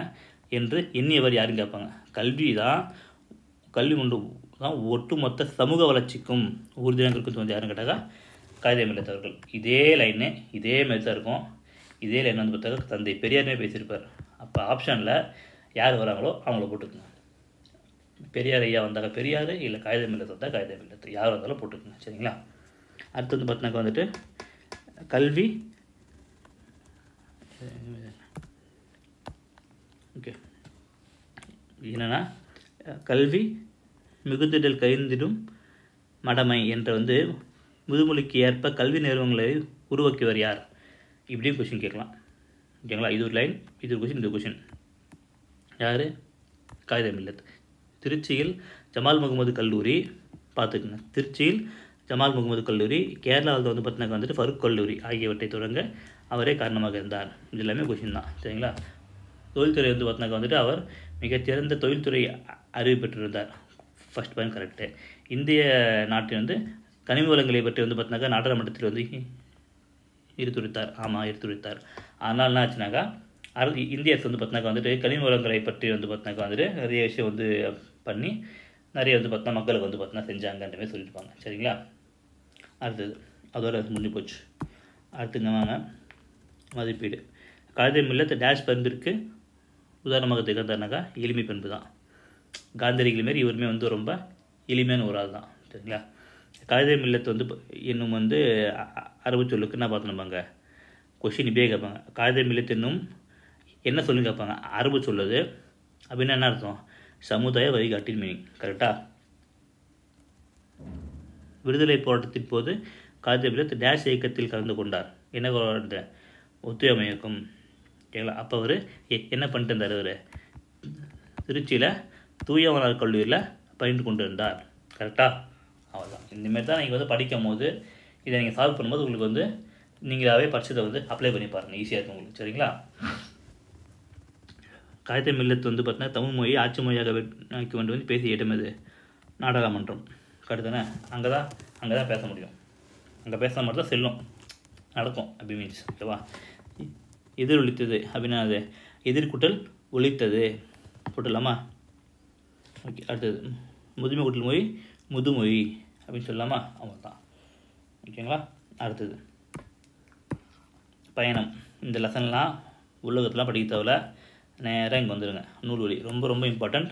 என்று எண்ணியவர் யாருன்னு கேட்பாங்க. கல்வி ஒன்று தான் ஒட்டுமொத்த சமூக வளர்ச்சிக்கும் உறுதுணையாக இருக்கும் வந்து யாருன்னு கேட்டாக்கா காயிதே மில்லத் அவர்கள். இதே லைனு இதே மாதிரி தான் இருக்கும். இதே லைன் வந்து பார்த்தாக்கா தந்தை பெரியாருமே பேசியிருப்பார். அப்போ ஆப்ஷனில் யார் வராங்களோ அவங்கள போட்டுக்குங்க. பெரியார் ஐயா வந்தாங்க பெரியார், இல்லை காயிதே மில்லத் வந்தால் காயிதே மில்லத், யார் வந்தாலும் போட்டுக்குங்க. சரிங்களா. அடுத்து வந்து பார்த்தினாக்கா வந்துட்டு கல்வி, ஓகே, என்னென்னா கல்வி மிகுதிடல் கைந்திடும் மடமை என்ற வந்து முதுமொழிக்கு ஏற்ப கல்வி நிறுவனங்களை உருவாக்கியவர் யார், இப்படியும் கொஷின் கேட்கலாம். ஓகேங்களா. இது ஒரு லைன், இது ஒரு கொஷின், இது கொஷின். யார், காயிதே மில்லத். திருச்சியில் ஜமால் முகமது கல்லூரி, பார்த்துக்குங்க, திருச்சியில் ஜமால் முகமது கல்லூரி, கேரளாவில் வந்து பார்த்தினாக்கா வந்துட்டு ஃபருக் கல்லூரி ஆகியவற்றை தொடங்க அவரே காரணமாக இருந்தார். இது எல்லாமே கொஷின் தான். சரிங்களா. தொழில்துறை வந்து பார்த்தினாக்கா வந்துட்டு அவர் மிகச்சிறந்த தொழில்துறை அறிவு பெற்றிருந்தார். First point correct. இந்திய நாட்டில் வந்து கனிம வளங்களை பற்றி வந்து பார்த்தினாக்கா நாடாளுமன்றத்தில் வந்து எடுத்துரைத்தார். ஆமாம், எடுத்துரைத்தார். அதனால் என்ன ஆச்சுனாக்கா இந்திய அரசு வந்து பார்த்தினாக்கா வந்துட்டு கனிம வளங்களை பற்றி வந்து பார்த்தினாக்கா வந்துட்டு நிறைய விஷயம் வந்து பண்ணி நிறைய வந்து பார்த்தா மக்களுக்கு வந்து பார்த்தீங்கன்னா செஞ்சாங்கன்ற மாதிரி சொல்லியிருப்பாங்க. சரிங்களா. அடுத்தது அதோட முடிஞ்சு போச்சு. அடுத்துங்க வாங்க, மதிப்பீடு. காயிதே மில்லத் டேஷ் பண்பிற்கு உதாரணமாக திகழ்ந்தாருனாக்கா எளிமை பண்பு தான். காந்தியடிகள் மாரி இவருமே வந்து ரொம்ப எளிமையான ஒரு ஆள் தான். சரிங்களா. காயிதே மில்லத் வந்து இன்னும் வந்து அரபு சொல்லுக்கு என்ன பார்த்துனுப்பாங்க, கொஷின் இப்படியே கேட்பாங்க. காயிதே மில்லத் என்னும் என்ன சொல்லுன்னு கேட்பாங்க. அரபு சொல்லுது அப்படின்னா என்ன அர்த்தம், சமுதாய வழிகாட்டின் மீனிங். கரெக்டாக. விடுதலை போராட்டத்தின் போது காயிதே மில்லத் டேஷ் இயக்கத்தில் கலந்து கொண்டார். என்ன போராட்ட, ஒத்துழைமை இயக்கம். ஓகேங்களா. அப்போ அவர் என்ன பண்ணிட்டு இருந்தார், அவர் திருச்சியில் தூயவனார் கல்லூரியில் பயின்று கொண்டு இருந்தார். கரெக்டாக. அவ்வளோதான். இந்தமாரி தான் நீங்கள் வந்து படிக்கும் போது இதை நீங்கள் சால்வ் பண்ணும்போது உங்களுக்கு வந்து நீங்களாகவே படிச்சதை வந்து அப்ளை பண்ணி பாருங்கள், ஈஸியாக இருக்கும் உங்களுக்கு. சரிங்களா? காகித மில்லத்து வந்து பார்த்தீங்கன்னா தமிழ் மொழியை ஆட்சி மொழியாக ஆக்கி கொண்டு வந்து பேசிய இடம் எது? நாடாளுமன்றம். கரெக்டு. அங்கே தான் பேச முடியும். அங்கே பேசினா மட்டும் தான் செல்லும், நடக்கும். அப்படி மீன்ஸ் ஓகேவா? எதிர் ஒலித்தது அப்படின்னா அது எதிர்கூட்டல் ஒலித்தது போட்டுடலாமா? ஓகே. அடுத்தது முதுமை கூட்டல் மொழி முதுமொழி அப்படின்னு சொல்லலாமா? அவங்க தான். ஓகேங்களா? அடுத்தது பயணம். இந்த லெசன்லாம் உலகத்தெலாம் படிக்க தேவையில்ல, நேராக இங்கே வந்துடுங்க. நூல்வழி ரொம்ப ரொம்ப இம்பார்ட்டண்ட்,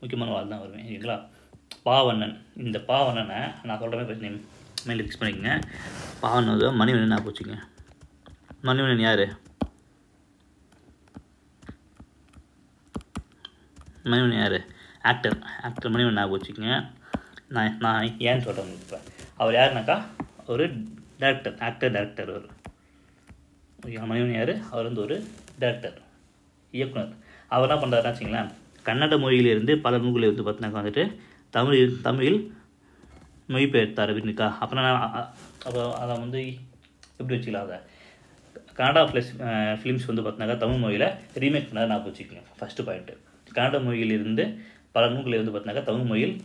முக்கியமான வாழ் தான் வருவேன். ஓகேங்களா? பாவண்ணன். இந்த பாவண்ணனை நான் சொல்கிற மாதிரி பிரச்சனை மைண்டில் ஃபிக்ஸ் பண்ணிக்கோங்க. பாவண்ணன் வந்து மணிவண்ணன் நான் போச்சுங்க. மணிவண்ணன் யார்? மணிவண்ணன் யார்? ஆக்டர் மணிவண்ணன் நான் போச்சுங்க. நான் ஏன்னு சொல்கிறேன் இப்போ. அவர் யாருனாக்கா ஒரு டேரக்டர் அவர். ஓகே. மணிவண்ணன் யார்? அவர் வந்து ஒரு டேரக்டர், இயக்குனர். அவர் என்ன பண்ணுறாருன்னு வச்சிங்களேன், கன்னட மொழியிலிருந்து பல நூல்களை வந்து பார்த்தினாக்கா வந்துட்டு தமிழில் மொழிபெயர்த்தார் அப்படின்னுக்கா. அப்போ அதை வந்து எப்படி வச்சுக்கலாம், அதை கன்னடா ஃபிலிம்ஸ் வந்து பார்த்தினாக்கா தமிழ் மொழியில் ரீமேக் பண்ணார் நான் வச்சுக்கோங்க. First point. கன்னட மொழியிலிருந்து பல நூல்களை வந்து பார்த்தினாக்கா தமிழ் மொழியில்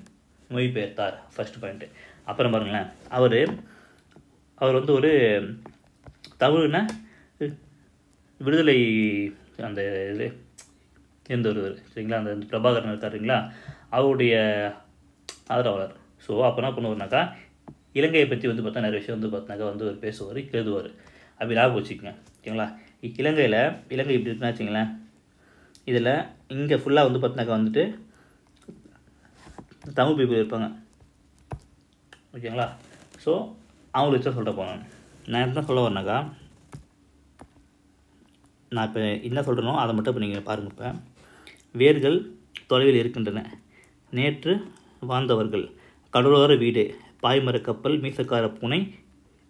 மொழிபெயர்த்தார், ஃபஸ்ட்டு பாயிண்ட்டு. அப்புறம் பாருங்களேன், அவர் வந்து ஒரு தமிழ்னா விடுதலை அந்த இது எந்த ஒரு சரிங்களா, அந்த பிரபாகரன் இருக்காருங்களா, அவருடைய ஆதரவாளர். ஸோ அப்போ என்ன பண்ணுவார்னாக்கா, இலங்கையை பற்றி வந்து பார்த்தா நிறைய விஷயம் வந்து பார்த்தினாக்கா வந்து ஒரு பேசுவார், எழுதுவார். அப்படி லாபம் வச்சுக்கோங்க. ஓகேங்களா? இலங்கை இப்படி இருக்குன்னு வச்சுங்களேன், இதில் இங்கே ஃபுல்லாக வந்து பார்த்தினாக்கா வந்துட்டு தமிழ் பீப்புள் இருப்பாங்க. ஓகேங்களா? ஸோ அவங்களுக்கு தான் சொல்கிற போனேன். நான் என்ன சொல்ல வரேனாக்கா, நான் இப்போ என்ன சொல்கிறேனோ அதை மட்டும் இப்போ நீங்கள் பாருங்கள். இப்போ வேர்கள் தொலைவில் இருக்கின்றன, நேற்று வாழ்ந்தவர்கள், கடலோர வீடு, பாய்மர கப்பல், மீசக்கார பூனை,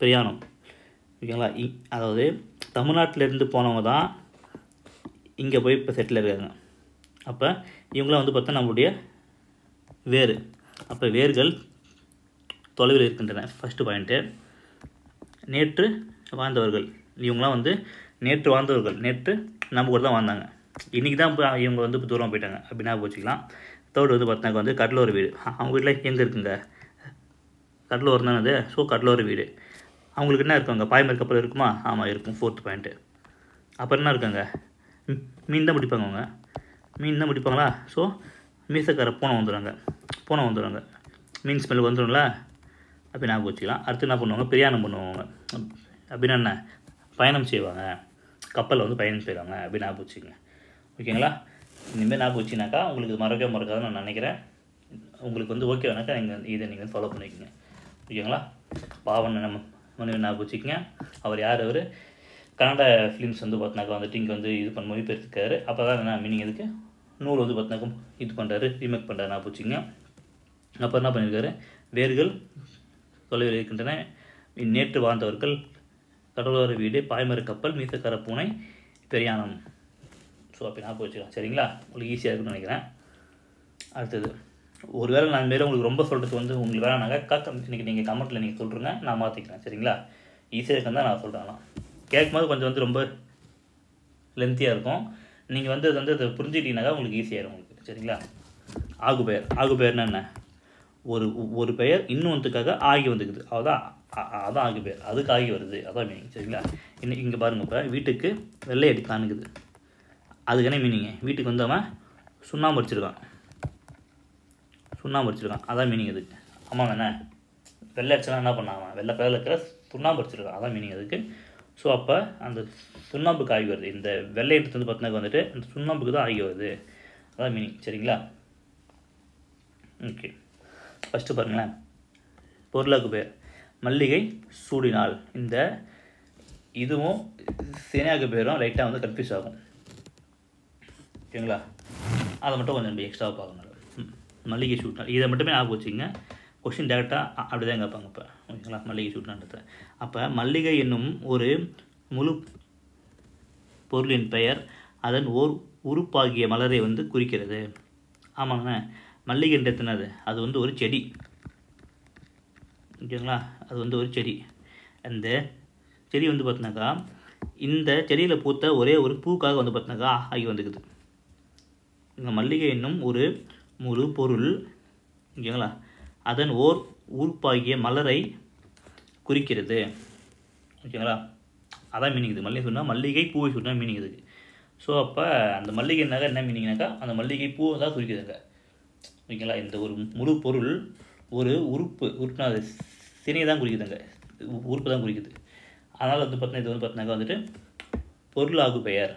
பிரயாணம். ஓகேங்களா? அதாவது தமிழ்நாட்டிலேருந்து போனவங்க தான் இங்கே போய் இப்போ செட்டில் இருக்காங்க. அப்போ இவங்களாம் வந்து பார்த்தா நம்மளுடைய வேர். அப்போ வேர்கள் தொலைவில் இருக்கின்றன ஃபஸ்ட்டு பாயிண்ட்டு. நேற்று வாழ்ந்தவர்கள், இவங்களாம் வந்து நேற்று வாழ்ந்தவர்கள், நேற்று நம்ம கூட தான் வாழ்ந்தாங்க, இன்றைக்கி தான் இப்போ இவங்க வந்து இப்போ தூரம் போயிட்டாங்க அப்படின்னா வச்சுக்கலாம். தேர்டு வந்து பார்த்தினாக்கா வந்து கடலோர வீடு. அவங்க வீட்டில் எங்கே இருக்குங்க? கடலோரம் தானே அது. ஸோ கடலோர வீடு. அவங்களுக்கு என்ன இருக்காங்க? பாய்மர கப்பல் இருக்குமா? ஆமாம் இருக்கும், ஃபோர்த்து பாயிண்ட்டு. அப்புறம் என்ன இருக்காங்க? மீன் தான் பிடிப்பாங்க அவங்க, மீன் தான் பிடிப்பாங்களா? ஸோ மீசக்கார பூனை வந்துடுவாங்க, மீன் ஸ்மெல் வந்துடும்ல, அப்படி ஞாபகம் வச்சுக்கலாம். அடுத்து என்ன பண்ணுவாங்க? பிரயாணம் பண்ணுவாங்க. அப்படின்னா என்ன? பயணம் செய்வாங்க, கப்பலில் வந்து பயணம் செய்வாங்க அப்படின்னு ஞாபகம் வச்சுக்கோங்க. ஓகேங்களா? இனிமேல் ஞாபகம் வச்சுனாக்கா உங்களுக்கு மறக்காதுன்னு நான் நினைக்கிறேன். உங்களுக்கு வந்து ஓகே வேணாக்கா இதை நீங்கள் ஃபாலோ பண்ணிக்கோங்க. ஓகேங்களா? பாவண்ணன் மணிவண்ணன் ஞாபகம் வச்சுக்கோங்க. அவர் யார்? அவர் கன்னட ஃபிலிம்ஸ் வந்து பார்த்தினாக்கா வந்துட்டு இங்கே வந்து இது பண்ண மொழிபெயர்த்துக்காரு. அப்போ தான் என்ன மீனிங் இதுக்கு நூல் வந்து பார்த்தினாக்கா இது பண்ணுறாரு, ரீமேக் பண்ணுறாரு ஞாபகம் வச்சுக்கோங்க. அப்போ என்ன பண்ணியிருக்காரு? வேர்கள் தொலைவில் இருக்கின்றன, நேற்று வாழ்ந்தவர்கள், கடலோர வீடு, பாய்மர கப்பல், மீசக்கார பூனை, பிரயாணம். ஸோ அப்படி ஞாபகம் வச்சுக்கலாம். சரிங்களா? உங்களுக்கு ஈஸியாக இருக்குன்னு நினைக்கிறேன். அடுத்தது, ஒரு வேளை நான் மேலே உங்களுக்கு ரொம்ப சொல்கிறது வந்து உங்களுக்கு வேணானாக்கா இன்றைக்கி நீங்கள் கமெண்ட்டில் நீங்கள் சொல்கிறீங்க, நான் மாற்றிக்கிறேன். சரிங்களா? ஈஸியாக இருக்குன்னு தான் நான் சொல்கிறேன். கேட்கும்போது கொஞ்சம் வந்து ரொம்ப லென்த்தியாக இருக்கும். நீங்கள் வந்து அதை புரிஞ்சுக்கிட்டீங்கன்னாக்கா உங்களுக்கு ஈஸியாகிடும் உங்களுக்கு. சரிங்களா? ஆகுபெயர்னா என்ன? ஒரு பெயர் இன்னொன்றுக்காக ஆகி வந்துக்குது, அதான் ஆகுபெயர், அதுக்கு ஆகி வருது, அதான் மீனிங். சரிங்களா? இங்கே பாருங்கள், இப்போ வீட்டுக்கு வெள்ளை அடி காணுக்குது, அதுக்கு என்ன மீனிங்க? வீட்டுக்கு வந்து அவன் சுண்ணாம்பு அடிச்சிருக்கான், அதான் மீனிங் அதுக்கு. ஆமாம் தானே? வெள்ளை அடிச்சலாம் என்ன பண்ணாமல் வெள்ளை கலரில் இருக்கிற சுண்ணாம்பு அடிச்சிருக்கான், அதான் மீனிங் அதுக்கு. ஸோ அப்போ அந்த சுண்ணாம்புக்கு ஆகி வருது. இந்த வெள்ளை எடுத்து வந்து பார்த்தினாக்க வந்துட்டு அந்த சுண்ணாம்புக்கு தான் ஆகி வருது, அதான் மீனிங். சரிங்களா? ஓகே. ஃபஸ்ட்டு பாருங்களேன், பொருளாக்கு பேர் மல்லிகை சூடினால். இந்த இதுவும் சேனையாக பேரும் லைட்டாக வந்து கன்ஃபியூஸ் ஆகும். ஓகேங்களா? அதை மட்டும் கொஞ்சம் நம்ம எக்ஸ்ட்ராவாக பார்க்கணும். மல்லிகை சூடினால் இதை மட்டுமே ஞாபகம் வச்சுங்க. கொஸ்டின் டேரெக்டாக அப்படி தான் கேட்பாங்க இப்போ. ஓகேங்களா? மல்லிகை சூடினான்றத. அப்போ மல்லிகை என்னும் ஒரு முழு பொருளின் பெயர் அதன் ஓர் உறுப்பாகிய மலரை வந்து குறிக்கிறது. ஆமாங்கண்ணே, மல்லிகைன்றது அது வந்து ஒரு செடி. ஓகேங்களா? அது வந்து ஒரு செடி. அந்த செடி வந்து பார்த்தினாக்கா இந்த செடியில் பூத்த ஒரே ஒரு பூக்காக வந்து பார்த்தினாக்கா ஆகி வந்துக்குது. இந்த மல்லிகை என்னும் ஒரு முழு பொருள் ஓகேங்களா அதன் ஓர் உறுப்பாகிய மலரை குறிக்கிறது. ஓகேங்களா, அதான் மீனிங் இது. மல்லிகை சொன்னால் மல்லிகை பூவை சொன்னால் மீனிங் இதுக்கு. ஸோ அப்போ அந்த மல்லிகைனாக்கா என்ன மீனிங்னாக்கா அந்த மல்லிகை பூவை தான் குறிக்குதுங்க. ஓகேங்களா, இந்த ஒரு முழு பொருள் ஒரு உறுப்புனா அது சினையை தான் குறிக்குதுங்க, உறுப்பு தான் குறிக்குது. அதனால் வந்து பார்த்தீங்கன்னா இது வந்து பார்த்தினாக்கா வந்துட்டு பொருளாகு பெயர்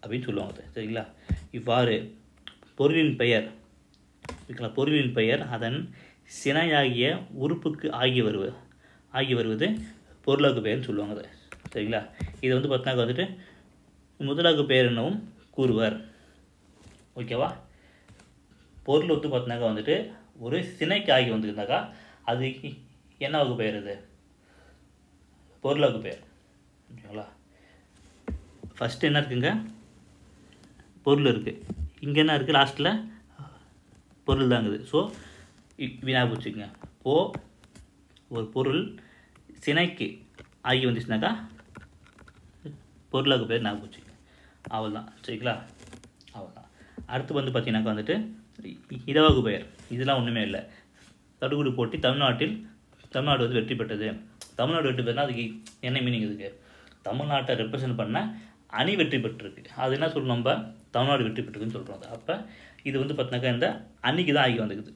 அப்படின்னு சொல்லுவாங்க. சரிங்களா, இவ்வாறு பொருளின் பெயர் ஓகேங்களா பொருளின் பெயர் அதன் சினையாகிய உறுப்புக்கு ஆகி வருவது பொருளாகு பெயர்னு சொல்லுவாங்க. சரிங்களா, இது வந்து பார்த்தினாக்கா வந்துட்டு முதலாகு பெயர் என்னவும் கூறுவர். ஓகேவா, பொருள் வந்து பார்த்தினாக்கா வந்துட்டு ஒரு சினைக்கு ஆகி வந்துருந்தாக்கா அது என்னவாகு பெயர்? அது பொருளாகு பெயர். ஓகேங்களா, ஃபஸ்ட்டு என்ன இருக்குங்க, பொருள் இருக்குது. இங்கே என்ன இருக்குது, லாஸ்ட்டில் பொருள் தாங்குது. ஸோ வினா வச்சுக்கோங்க. ஒரு பொருள் சினைக்கு ஆகி வந்துச்சுனாக்கா பொருளாகு பேர் ஞாபகம் வச்சுக்கோங்க. அவள் தான். சரிங்களா, அவள் தான். அடுத்து வந்து பார்த்தீங்கன்னாக்கா வந்துட்டு இடவாகு பெயர். இதெல்லாம் ஒன்றுமே இல்லை. தடுகுடு போட்டி தமிழ்நாடு வந்து வெற்றி பெற்றது. தமிழ்நாடு வெற்றி பெற்றா அதுக்கு என்ன மீனிங் இதுக்கு? தமிழ்நாட்டை ரெப்ரசன்ட் பண்ண அணி வெற்றி பெற்றிருக்கு. அது என்ன சொல்லணும், நம்ம தமிழ்நாடு வெற்றி பெற்றிருக்குன்னு சொல்கிறோம். அப்போ இது வந்து பார்த்தினாக்கா இந்த அன்னைக்கு தான் ஆகி வந்துக்குது.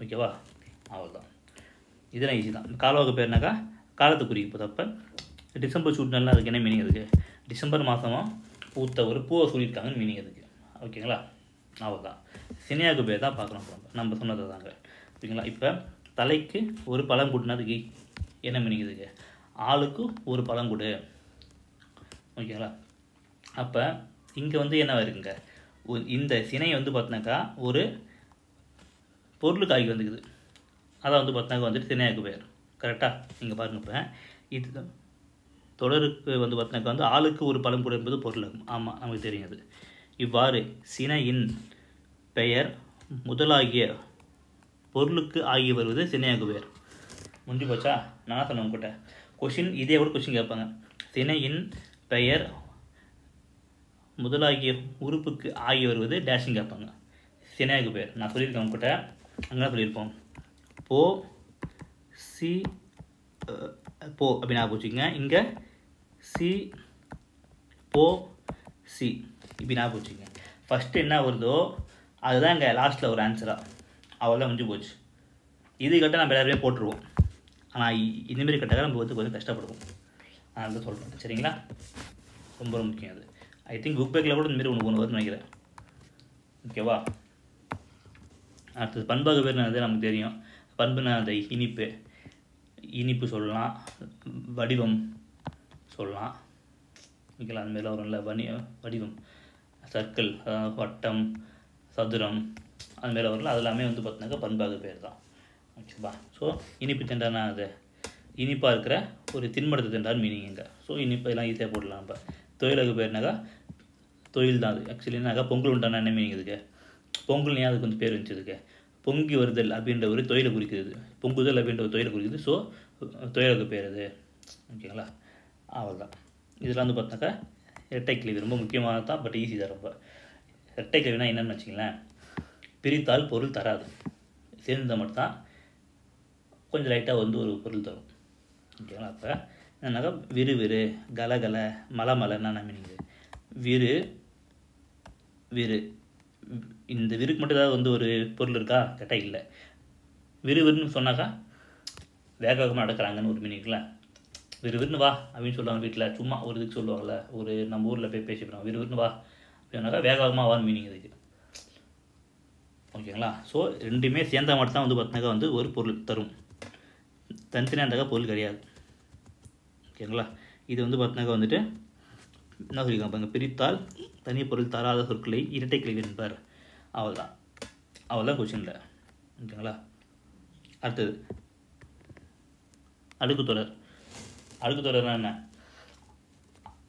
ஓகேவா, அவள் தான். இதெல்லாம் ஈஸி தான். காலவாகு பேர்னாக்கா காலத்தை குறிப்பது. அப்போ டிசம்பர் சூட்னால அதுக்கு என்ன மீனிங் இருக்குது? டிசம்பர் மாதமாக பூத்த ஒரு பூவை சொல்லியிருக்காங்கன்னு மீனிங் அதுக்கு. ஓகேங்களா, அவள் தான். சினையாகு பேர் தான் பார்க்குறோம் நம்ம சொன்னது தாங்க. ஓகேங்களா, இப்போ தலைக்கு ஒரு பழங்குடுனா அதுக்கு என்ன மீனிங் இதுக்கு? ஆளுக்கு ஒரு பழங்குடு. ஓகேங்களா, அப்போ இங்கே வந்து என்ன இருக்குங்க, இந்த சினை வந்து பார்த்தினாக்கா ஒரு பொருளுக்கு ஆகி வந்துக்குது. அதான் வந்து பார்த்தினாக்கா வந்துட்டு சினையாகு பெயர். கரெக்டாக நீங்கள் பாருங்கள். இப்போ இது தொடருக்கு வந்து பார்த்தினாக்கா வந்து ஆளுக்கு ஒரு பழங்குடு என்பது பொருளாகும். ஆமாம், நமக்கு தெரியாது. இவ்வாறு சினையின் பெயர் முதலாகிய பொருளுக்கு ஆகி வருவது சினையாகு பெயர். முடிஞ்சு போச்சா? நான் சொன்னேன் உங்கள்கிட்ட கொஷின், இதே கூட கொஷின் கேட்பாங்க. சினையின் பெயர் முதலாகிய உறுப்புக்கு ஆகி வருவது டேஷிங் கேட்பாங்க. சினையாகு பெயர் நான் சொல்லியிருக்கேன் உங்கள்கிட்ட. அங்கே சொல்லியிருப்போம் போ சி போ அப்படின்னு ஞாபகம் வச்சுக்கோங்க. இங்கே சி போ சி இப்படி ஞாபகம் வச்சுக்கோங்க. ஃபஸ்ட்டு என்ன வருதோ அதுதான் இங்கே லாஸ்ட்டில் ஒரு ஆன்சராக. அவ்வளோதான் முடிஞ்சு போச்சு. இது கட்ட நம்ம எல்லாருமே போட்டுருவோம். ஆனால் இதுமாரி கட்டாக நம்ம வந்து கொஞ்சம் கஷ்டப்படுவோம். அதனால தான் சொல்கிறேன். சரிங்களா, ரொம்ப ரொம்ப முக்கியம் அது. ஐ திங்க் புக் பேக்கில் கூட இந்தமாரி ஒன்று வருதுன்னு நினைக்கிறேன். ஓகேவா, அடுத்தது பண்பாகு பேர் நமக்கு தெரியும். பண்புனா அந்த இனிப்பு சொல்லலாம், வடிவம் சொல்லலாம். ஓகேங்களா, அந்தமாரிலாம் வரும்ல. வடிவம் சர்க்கிள், வட்டம், சதுரம், அதுமாரி வரல. அது எல்லாமே வந்து பார்த்தினாக்கா பண்பாகு பேர் தான். ஓகேவா, ஸோ இனிப்பு திண்டானா அது இனிப்பாக இருக்கிற ஒரு திண்மடத்தை திண்டான்னு மீனிங் இங்கே. ஸோ இனிப்பு எல்லாம் ஈஸியாக போடலாம். நம்ம தொழிலகு பேர்னாக்கா தொழில் தான் அது. ஆக்சுவலினாக்கா பொங்கல் உண்டானா என்ன மீனிங் இதுக்கு? பொங்கல்னே அதுக்கு வந்து பேர் வந்துச்சுதுக்கு. பொங்கி வருதல் அப்படின்ற ஒரு தொழிலை குறிக்கிறது. பொங்குதல் அப்படின்ற ஒரு தொழிலை குறிக்குது. ஸோ தொழிலுக்கு பேர் அது. ஓகேங்களா, அவள் தான். இதெல்லாம் வந்து பார்த்தாக்கா இரட்டை கிளவி ரொம்ப முக்கியமானது தான். பட் ஈஸி தான் ரொம்ப. இரட்டை கிளவினா என்னென்னு வச்சிங்களேன், பிரித்தால் பொருள் தராது, சேர்ந்தால் மட்டும்தான் கொஞ்சம் லைட்டாக வந்து ஒரு பொருள் தரும். ஓகேங்களா, அப்போ என்னன்னாக்கா விறு கலகல மலை என்ன மீனிங்கு? விறு இந்த விருக்கு மட்டும் ஏதாவது வந்து ஒரு பொருள் இருக்கா கேட்டால் இல்லை. விறுவிறுன்னு சொன்னாக்கா வேகமாக நடக்கிறாங்கன்னு ஒரு மீனிங் இருக்குல்ல. விறுவிறுன்னு வா அப்படின்னு சொல்லுவாங்க வீட்டில். சும்மா ஒரு இதுக்கு சொல்லுவாங்கள்ல, ஒரு நம்ம ஊரில் போய் பேசிப்போம் விறுவிறுன்னு வா அப்படின்னாக்கா வேகமாக வான்னு மீனிங் இதுக்கு. ஓகேங்களா, ஸோ ரெண்டுமே சேர்ந்தால் மட்டும்தான் வந்து பார்த்தினாக்கா வந்து ஒரு பொருள் தரும். தனித்தனியாக இருந்தாக்கா பொருள் கிடையாது. ஓகேங்களா, இது வந்து பார்த்தினாக்கா வந்துட்டு என்ன சொல்லியிருக்காங்க பாருங்க, பிரித்தால் தனி பொருள் தராத சொற்களை இரட்டை கிளவி என்பார். அவள் தான் கொஸ்டினில். ஓகேங்களா, அடுத்தது அடுக்குத்தொடர்னா என்ன?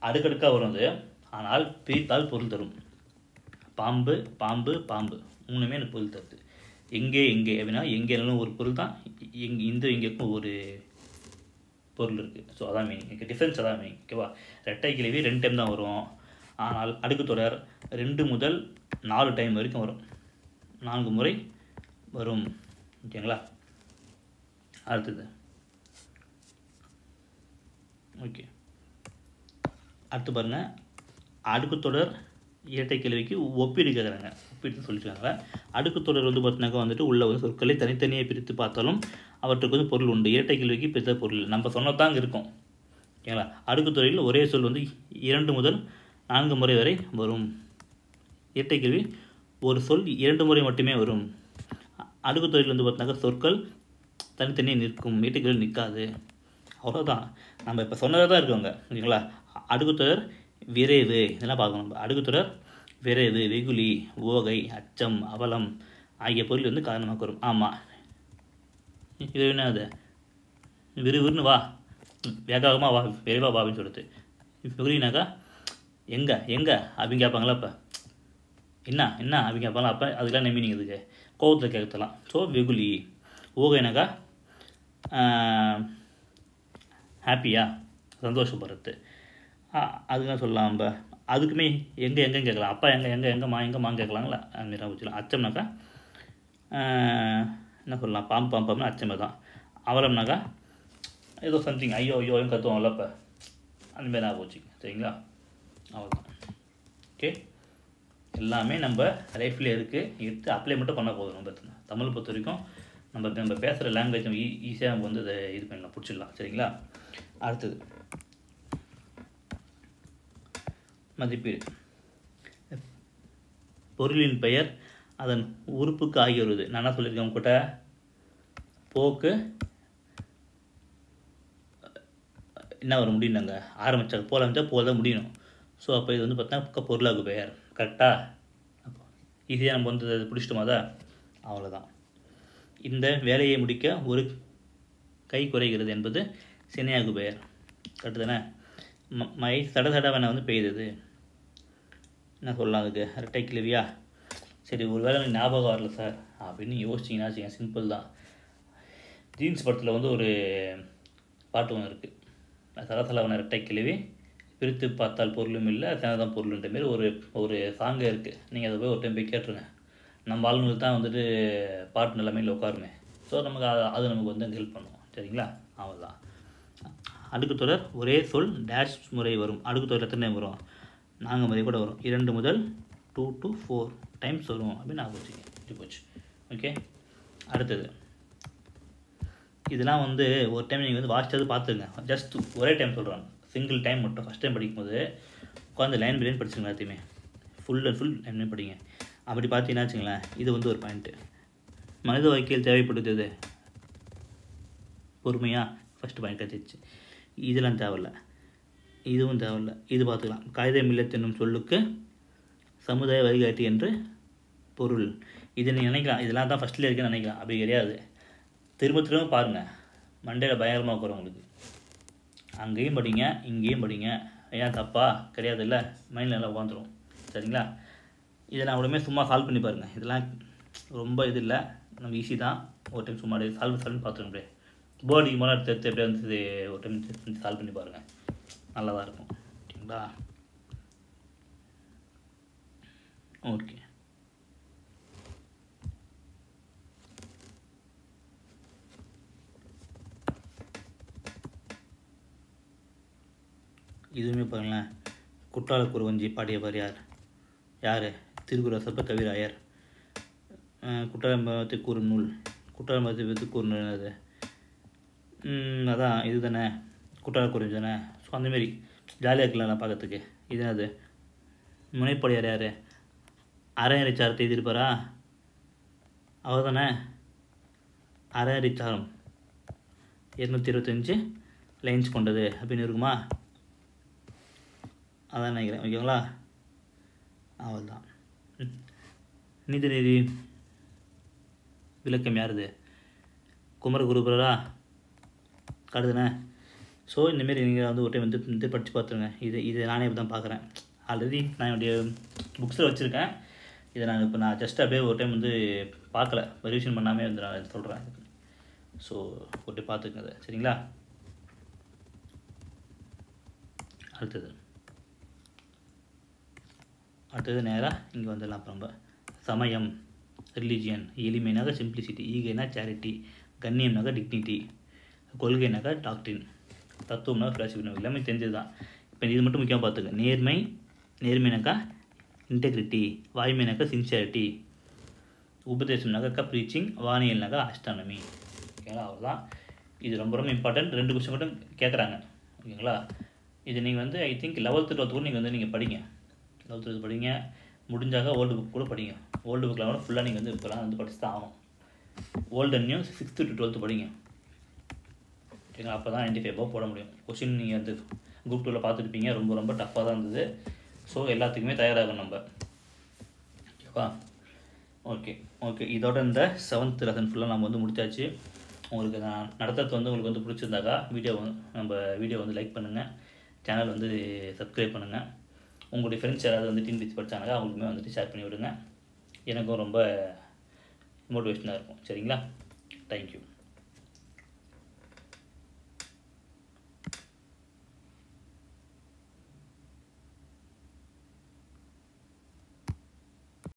அடுக்கடுக்காக வரும் அது, ஆனால் பிரித்தால் பொருள் தரும். பாம்பு பாம்பு பாம்பு மூணுமே எனக்கு பொருள் தருது. எங்கே அப்படின்னா எங்கேனாலும் ஒரு பொருள் தான். இங்கே இருக்கும் ஒரு பொருள் இருக்குது. ஸோ அதான் மீனிங். இங்கே டிஃப்ரென்ஸ் அதான் மீனிங். ஓகேவா? ரெட்டை கிளவி 2 டைம் தான் வரும். ஆனால் அடுக்கு தொடர் 2 முதல் 4 டைம் வரைக்கும் வரும். 4 முறை வரும். ஓகேங்களா? அடுத்தது ஓகே, அடுத்து பாருங்கள். அடுக்கு தொடர் இரட்டை கேள்விக்கு ஒப்பீடு கேட்குறாங்க. ஒப்பீடு சொல்லியிருக்காங்க. அடுக்கு தொடர் வந்து பார்த்தினாக்கா வந்துட்டு உள்ள வந்து சொற்களை தனித்தனியாக பிரித்து பார்த்தாலும் அவற்றுக்கு வந்து பொருள் உண்டு. இரட்டை கேள்விக்கு பிரித்த பொருள் நம்ம சொன்னதாங்க இருக்கும். ஓகேங்களா? அடுக்கு தொடரில் ஒரே சொல் வந்து 2 முதல் 4 முறை வரை வரும். இரட்டை கேள்வி ஒரு சொல் 2 முறை மட்டுமே வரும். அடுக்கு தொடரில் வந்து பார்த்தினாக்கா சொற்கள் தனித்தனியாக நிற்கும். இரட்டை கேள்வி நிற்காது. அவ்வளோதான். நம்ம இப்போ சொன்னதாக தான் இருக்குங்க. ஓகேங்களா? அடுக்குத்தொடர் விரைவு இதெல்லாம் பார்க்கணும். நம்ம அடுக்குத்தொடர் விரைவு, வெகுளி, ஓகை, அச்சம், அவலம் ஆகிய பொருள் வந்து காரணமாக வரும். ஆமாம், இது என்ன? அது விறுவிறுன்னு வா, வேகமாக வா, விரைவாக வா அப்படின்னு சொல்லுது. வெகுளினாக்கா எங்கே எங்கே அப்படின்னு கேட்பாங்களா? இப்போ என்ன என்ன அப்படின்னு கேட்பாங்களா? அப்போ அதுக்கெல்லாம் என்ன மீனிங்? இதுக்கு கோவத்தில் கேட்கலாம். ஸோ வெகுளி. ஓகைனாக்கா ஹாப்பியாக சந்தோஷப்படுறது. அதுதான் சொல்லலாம். நம்ம அதுக்குமே எங்கேன்னு கேட்கலாம். அப்பா எங்கேம்மான்னு கேட்கலாங்களா? அதுமாரி வச்சுக்கலாம். அச்சம்னாக்கா என்ன சொல்லலாம்? பாம்புன்னு அச்சமே தான். அவலம்னாக்கா ஏதோ சம்திங் ஐயோ கற்றுவோம்ல, இப்போ அந்தமாரி நான் போச்சுங்க. சரிங்களா? அவ்வளோதான். ஓகே, எல்லாமே நம்ம லைஃப்லேயே இருக்குது. எடுத்து அப்ளை மட்டும் பண்ண போதும். நம்ம தமிழ் பொறுத்த வரைக்கும் நம்ம பேசுகிற லாங்குவேஜ் நம்ம ஈஸியாக நம்ம வந்து இதை இது பண்ணலாம், பிடிச்சிடலாம். சரிங்களா? அடுத்தது மதிப்பீடு. பொருளின் பெயர் அதன் உறுப்புக்கு ஆகி வருது. நான் என்ன சொல்லியிருக்கேன் உங்ககிட்ட? போக்கு என்ன வர முடியும்னாங்க, ஆரம்பித்தாங்க போல் ஆரம்பித்தா போல் தான் முடியணும். ஸோ அப்போ இது வந்து பார்த்தா பொருளாகு பெயர். கரெக்டாக ஈஸியாக நம்ம வந்து அதை பிடிச்சிட்டோமா? தான் அவ்வளோதான். இந்த வேலையை முடிக்க ஒரு கை குறைகிறது என்பது சினையாகு பெயர். கரெக்டு தானே? மழை சடசடவனை வந்து பெய்யுது. என்ன சொல்லலாம் அதுக்கு? ரெட்டை கிழவியா? சரி, ஒரு வேளை எனக்கு ஞாபகம் வரல சார் அப்படின்னு யோசிச்சிங்கன்னா சிம்பிள் தான். ஜீன்ஸ் படத்தில் வந்து ஒரு பாட்டு ஒன்று இருக்குது. சடசடவனை ரெட்டை கிழவி பிரித்து பார்த்தால் பொருளும் இல்லை, சேனதான் பொருளுன்ற மாரி ஒரு சாங்கே இருக்குது. நீங்கள் அதை போய் ஒரு டைம் போய் கேட்டுருங்க. நம்ம ஆளுங்களுக்கு தான் வந்துட்டு பாட்டு நிலைமையில் உட்காருமே. ஸோ நமக்கு அது நமக்கு வந்து ஹெல்ப் பண்ணுவோம். சரிங்களா? அவ்வளோதான். அடுக்குத்தொடர் ஒரே சொல் டேஷ் முறை வரும். அடுக்குத்தொடர் எத்தனை வரும்? 4 முறை கூட வரும். 2 முதல் 2 to 4 டைம்ஸ் வரும் அப்படின்னு நான் வச்சுக்கேன். இப்படி போச்சு. ஓகே, அடுத்தது இதெல்லாம் வந்து ஒரு டைம் நீங்கள் வந்து வாசிச்சது பார்த்துருங்க. ஜஸ்ட் ஒரே டைம் சொல்கிறாங்க, சிங்கிள் டைம் மட்டும். ஃபஸ்ட் டைம் படிக்கும்போது உட்காந்து லைன் பை லைன் படிச்சுங்க. எல்லாத்தையுமே ஃபுல் அண்ட் ஃபுல் லைன் படிங்க. அப்படி பார்த்தீங்கன்னா வச்சுங்களேன், இது வந்து ஒரு பாயிண்ட்டு. மனித வாழ்க்கையில் தேவைப்படுது பொறுமையாக ஃபஸ்ட்டு பாயிண்ட் கற்றுச்சு. இதெல்லாம் தேவையில்லை, இதுவும் தேவையில்லை. இது பார்த்துக்கலாம். காகித மில்லத் என்னும் சொல்லுக்கு சமுதாய வழிகாட்டி என்று பொருள். இதை நீங்கள் நினைக்கலாம் இதெல்லாம் தான் ஃபஸ்ட்டில் இருக்குன்னு நினைக்கலாம். அப்படி கிடையாது. திரும்ப பாருங்கள், மண்டையில் பயங்கரமாக உட்காரும் உங்களுக்கு. அங்கேயும் படிங்க, இங்கேயும் படிங்க. ஏன் தப்பா கிடையாது இல்லை, மைண்டில் நல்லா உட்காந்துரும். சரிங்களா? இதெல்லாம் உடனே சும்மா சால்வ் பண்ணி பாருங்கள். இதெல்லாம் ரொம்ப இது இல்லை, நம்ம ஈஸி தான். ஒரு டைம் சும்மா சால்வ் பார்த்துருங்க. அப்படியே போர்டிங் போனால் எடுத்து எப்படியே வந்து ஒரு டைம் சால்வ் பண்ணி பாருங்கள், நல்லா தான் இருக்கும். ஓகேங்களா? ஓகே, இதுவுமே பாருங்களேன். குற்றால குருவஞ்சி பாடியவர் யார்? திருக்குறசப்ப கவிராயர். குற்றாலத்தை கூறும் நூல், குற்றாலத்தை பற்றி கூறும் நூல் அது அதான் இது தானே, குற்றால குருவஞ்சி தானே. ஸோ அந்தமாரி ஜாலியாக இருக்கலாம் பார்க்கறதுக்கு. இது அது முனைப்படையார் யார்? அறநெறிச்சாரத்தை எழுதியிருப்பாரா? அவர் தானே. அறநெறிச்சாரம் 225 லைன்ஸ் கொண்டது அப்படின்னு இருக்குமா? அதான் நினைக்கிறேன். ஓகேங்களா? அவள் தான். நீதிநெறி விளக்கம் யாருது? குமரகுருபரா? கடுதுண்ணே. ஸோ இந்தமாரி நீங்கள் வந்து ஒரு டைம் வந்து படித்து பார்த்துருங்க. இது நானே இப்போ தான் பார்க்குறேன். ஆல்ரெடி நான் என்னுடைய புக்ஸில் வச்சுருக்கேன். இதை நான் ஜஸ்ட் அப்படியே ஒரு டைம் வந்து பார்க்கல, ரிவிஷன் பண்ணாமே வந்து நான் சொல்கிறேன். ஸோ ஒரு டைம் பார்த்துக்கங்க அதை. சரிங்களா? அடுத்தது நேராக இங்கே வந்துடலாம். அப்போ நம்ம சமயம், ரிலீஜியன், எளிமைனாக சிம்பிளிசிட்டி, ஈகைனா சேரிட்டி, கண்ணியம்னாக டிக்னிட்டி, கொள்கைனாக டாக்டின், தத்துவம்னாக ஃபிலாசபி. எல்லாமே தெரிஞ்சது தான். இப்போ இது மட்டும் முக்கியமாக பார்த்துக்க. நேர்மைனாக்கா இன்டெகிரிட்டி, வாய்மைனாக்கா சின்சியாரிட்டி, உபதேசம்னாக்கா ப்ரீச்சிங், வானியல்னாக்கா ஆஸ்ட்ரானமி. ஓகேங்களா, அவ்வளோதான். இது ரொம்ப ரொம்ப இம்பார்ட்டன்ட். 2 கொஸ்டின் மட்டும் கேட்குறாங்க. ஓகேங்களா, இது நீங்கள் ஐ திங்க் 11th 12th கூட நீங்கள் படிங்க. 11th 12th படிங்க. முடிஞ்சாக ஓல்டு புக் கூட படிங்க. ஓல்டு புக்கில் கூட ஃபுல்லாக நீங்கள் இப்போலாம் படிச்சு தான் ஆகணும். Old and new 6th to 12th படிங்க. ஓகேங்களா, அப்போ தான் 95 போட முடியும். கொஸ்டின் நீங்கள் குரூப் 2ல் பார்த்துருப்பீங்க. ரொம்ப ரொம்ப டஃப்பாக தான் இருந்தது. ஸோ எல்லாத்துக்குமே தயாராகணும் நம்ம. ஓகேவா? ஓகே இதோட இந்த 7th லெசன் ஃபுல்லாக நம்ம முடிச்சாச்சு. உங்களுக்கு நான் நடத்துறது உங்களுக்கு பிடிச்சிருந்தாக்கா நம்ம வீடியோ லைக் பண்ணுங்கள். சேனல் சப்ஸ்கிரைப் பண்ணுங்கள். உங்களுடைய ஃப்ரெண்ட்ஸ் யாராவது டிஎன்பிஎஸ்சி படித்தாங்க அவங்களுக்குமே ஷேர் பண்ணி விடுங்க. எனக்கும் ரொம்ப மோட்டிவேஷனாக இருக்கும். சரிங்களா? தேங்க்யூ.